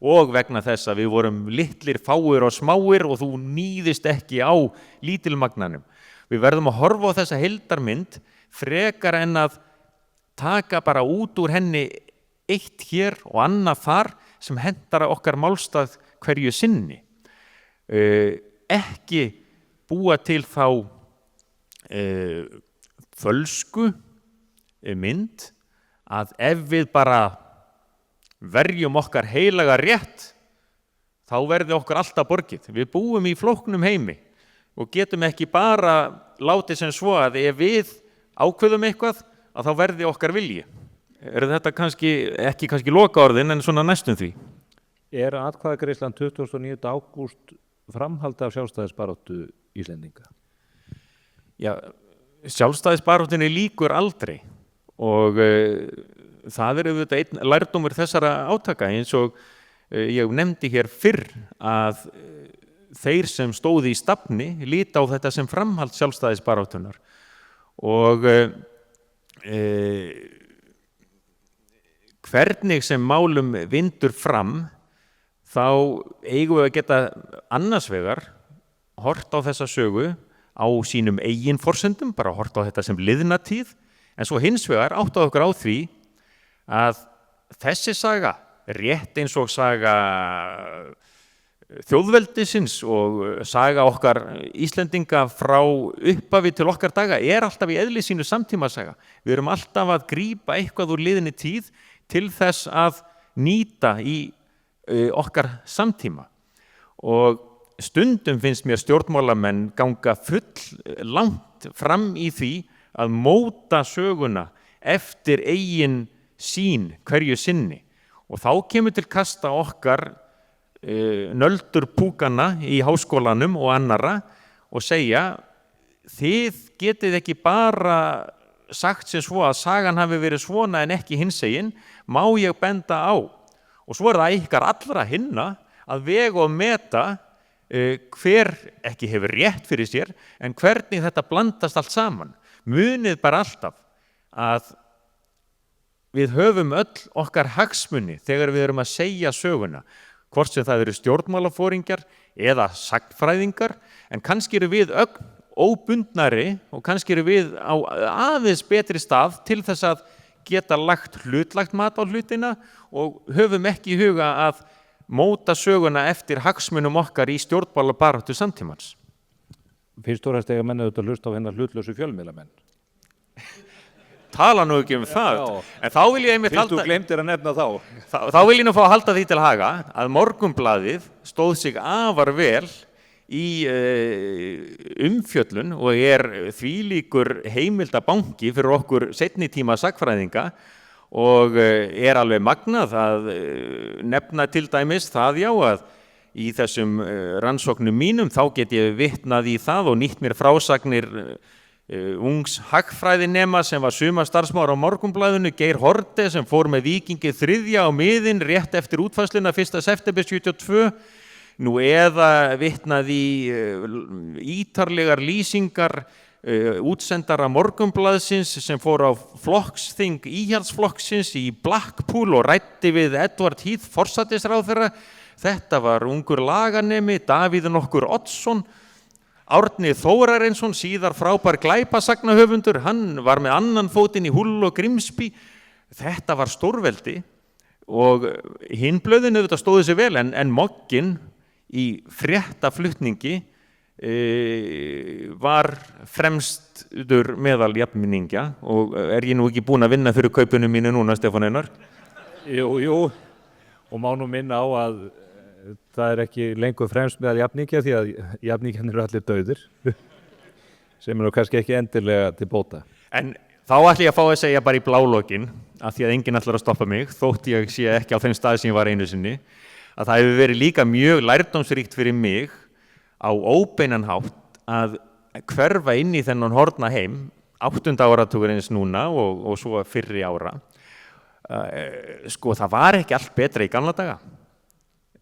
og vegna þess að við vorum litlir, fáir og smáir og þú nýðist ekki á lítilmagnanum. Við verðum að horfa á þessa heildarmynd frekar en að taka bara út úr henni eitt hér og annað þar sem hentar okkar málstað hverju sinni. Ekki búa til þá fölsku mynd að ef við bara verjum okkar heilaga rétt, þá verði okkur alltaf borgið. Við búum í flóknum heimi og getum ekki bara látið sem svo að ef við ákveðum eitthvað, að þá verði okkar vilji. Þetta ekki lokaorðin en svona næstum því? Er atkvæðagreiðslan 29. ágúst framhald af sjálfstæðisbaráttu Íslendinga? Já, sjálfstæðisbaráttunni lýkur aldrei og það auðvitað einn lærdómur þessara átaka eins og ég nefndi hér fyrr að þeir sem stóðu í stafni líta á þetta sem framhald sjálfstæðisbaráttunar og hvernig sem málum vindur fram þá eigum við að geta annars vegar hort á þessa sögu á sínum eigin forsendum, bara hort á þetta sem liðna tíð, en svo hins vegar átt á okkur á því að þessi saga, rétt eins og saga þjóðveldisins og saga okkar Íslendinga frá upphafi til okkar daga alltaf í eðli sínu samtímasaga. Við erum alltaf að grípa eitthvað úr liðinni tíð til þess að nýta í okkar samtíma og stundum finnst mér stjórnmálamenn ganga full langt fram í því að móta söguna eftir eigin sín hverju sinni og þá kemur til kasta okkar nöldur púkana í háskólanum og annara og segja þið getið ekki bara sagt sem svo að sagan hafi verið svona en ekki hinsegin, má ég benda á og svo það ykkar allra hinna að vega og meta hver ekki hefur rétt fyrir sér en hvernig þetta blandast allt saman. Munið bara alltaf að við höfum öll okkar hagsmuni þegar við erum að segja söguna, hvort sem það eru stjórnmálaforingjar eða sagnfræðingar, en kannski eru við óbundnari og kannski eru við á aðeins betri stað til þess að geta lagt hlutlagt mat á hlutina og höfum ekki í huga að móta söguna eftir hagsmunum okkar í stjórnmálabaráttu samtímans. Fyrst og fremst eiga menn auðvitað að hlusta á hennar hlutlausu fjölmiðlamenn. Tala nú ekki það, en þá vil ég einmitt Fyrst þú glemtir að nefna þá. þá vil ég nú fá að halda því til haga að Morgunblaðið stóð sig afar vel í umfjöllun og þvílíkur heimildabanki fyrir okkur seinni tíma sagnfræðinga og alveg magnað að nefna til dæmis það að í þessum rannsóknum mínum þá get ég vitnað í það og nýtt mér frásagnir ungs hagfræðinema sem var sumarstarfsmaður á Morgunblaðinu, Geir Haarde, sem fór með Víkingi 3. á miðin rétt eftir útfærsluna 1. september 72, nú eða vitnað í ítarlegar lýsingar útsendara Morgunblaðsins sem fór á flokksþing Íhaldsflokksins í Blackpool og ræddi við Edward Heath, forsætisráðherra. Þetta var ungur laganemi, Davíð nokkur Oddsson. Árni Þórarinsson, síðar frábær glæpasagnahöfundur, hann var með annan fótinn í Hull og Grimsby. Þetta var stórveldi og hinn blöðin auðvitað stóðu sig vel en mogginn í fréttaflutningi var fremstur meðal jafnminningja og ég nú ekki búinn að vinna fyrir kaupunum mínu núna, Stefán Einar? Jú, og má nú minna á að það ekki lengur fremst meðal jafningja því að jafningjarnir eru allir dauðir sem nú kannski ekki endilega til bóta. En þá ætla ég að fá að segja bara í blálokkin, af því að enginn ætlar að stoppa mig, þótt ég sé ekki á þeim stað sem ég var einu sinni, að það hefur verið líka mjög lærdómsríkt fyrir mig á óbeinan hátt að hverfa inn í þennan horfna heim 8. áratugurins núna og svo fyrri ára. Sko, það var ekki allt betra í gamla daga.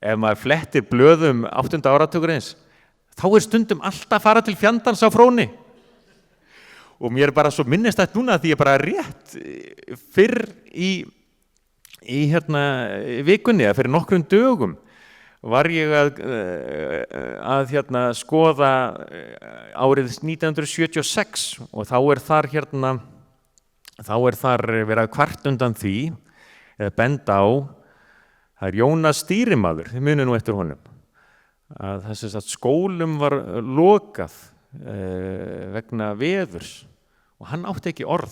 Ef maður flettir blöðum 8. áratugurins, þá stundum alltaf að fara til fjandans á Fróni. Og mér bara svo minnist þetta núna því ég bara rétt fyrr í vikunni, eða fyrir nokkrum dögum, var ég að skoða árið 1976 og þá þar verið að kvart undan því, eða benda á, það Jónas stýrimaður, þið munið nú eftir honum, að þess að skólum var lokað vegna veðurs og hann átti ekki orð.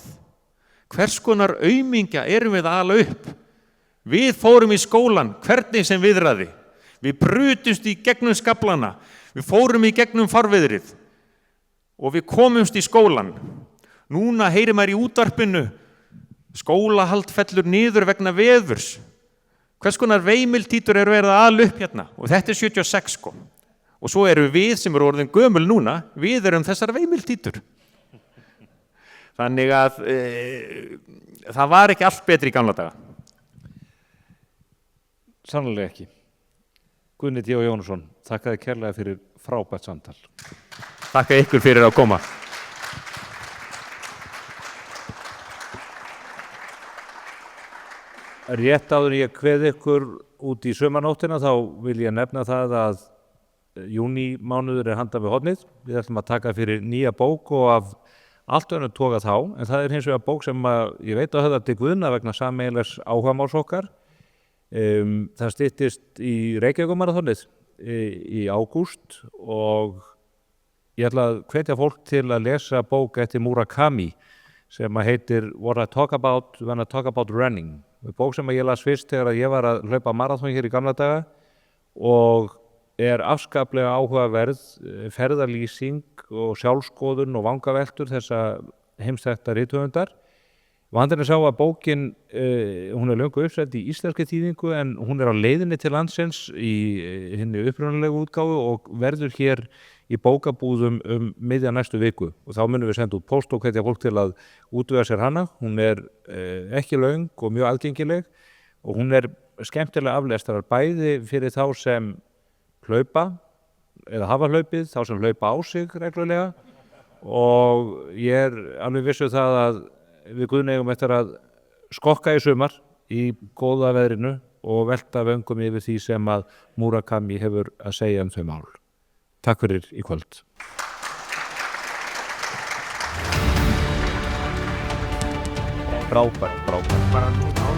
Hvers konar aumingja erum við að ala upp? Við fórum í skólan, hvernig sem viðraði. Við brutumst í gegnum skaflana, við fórum í gegnum farveðrið og við komumst í skólan. Núna heyrir maður í útvarpinu, skólahald fellur niður vegna veðurs. Hvers konar veimiltítur eru verið að ala upp hérna? Og þetta 76 sko. Og svo eru við sem eru orðin gömul núna, við erum þessar veimiltítur. Þannig að það var ekki allt betri í gamla daga. Sannlega ekki. Guðni T. Jónasson, þakka þér kærlega fyrir frábært samtal. Þakka ykkur fyrir að koma. Rétt áður ég kveð ykkur út í sumarnóttina þá vil ég nefna það að júnímánuður handan við hornið. Við ætlum að taka fyrir nýja bók og af allt önnur toga þá, en það hins vegar bók sem ég veit að höfða til Guðna vegna sameiginlegs áhugamáls okkar. Það styttist í Reykjavíkurmaraþonið í ágúst og ég ætla að hvetja fólk til að lesa bók eftir Murakami sem heitir What I Talk About When I Talk About Running. Bók sem ég las fyrst þegar ég var að hlaupa maraþon hér í gamla daga og afskaplega áhugaverð ferðalýsing og sjálfskoðun og vangaveltur þessa heimsþekkta rithöfundar. Vandinn sá að bókin, hún löngu uppsett í íslenskri þýðingu en hún á leiðinni til landsins í hinni upprunalegu útgáfu og verður hér í bókabúðum miðja næstu viku og þá munum við senda út póst og hvetja fólk til að útvega sér hana. Hún ekki löng og mjög aðgengileg og hún skemmtilega aflestrar bæði fyrir þá sem hlaupa eða hafa hlaupið, þá sem hlaupa á sig reglulega og ég alveg vissu það að við Guðni eigum eftir að skokka í sumar í góða veðrinu og velta vöngum yfir því sem að Murakami hefur að segja þau mál. Takk fyrir í kvöld. frábært bara á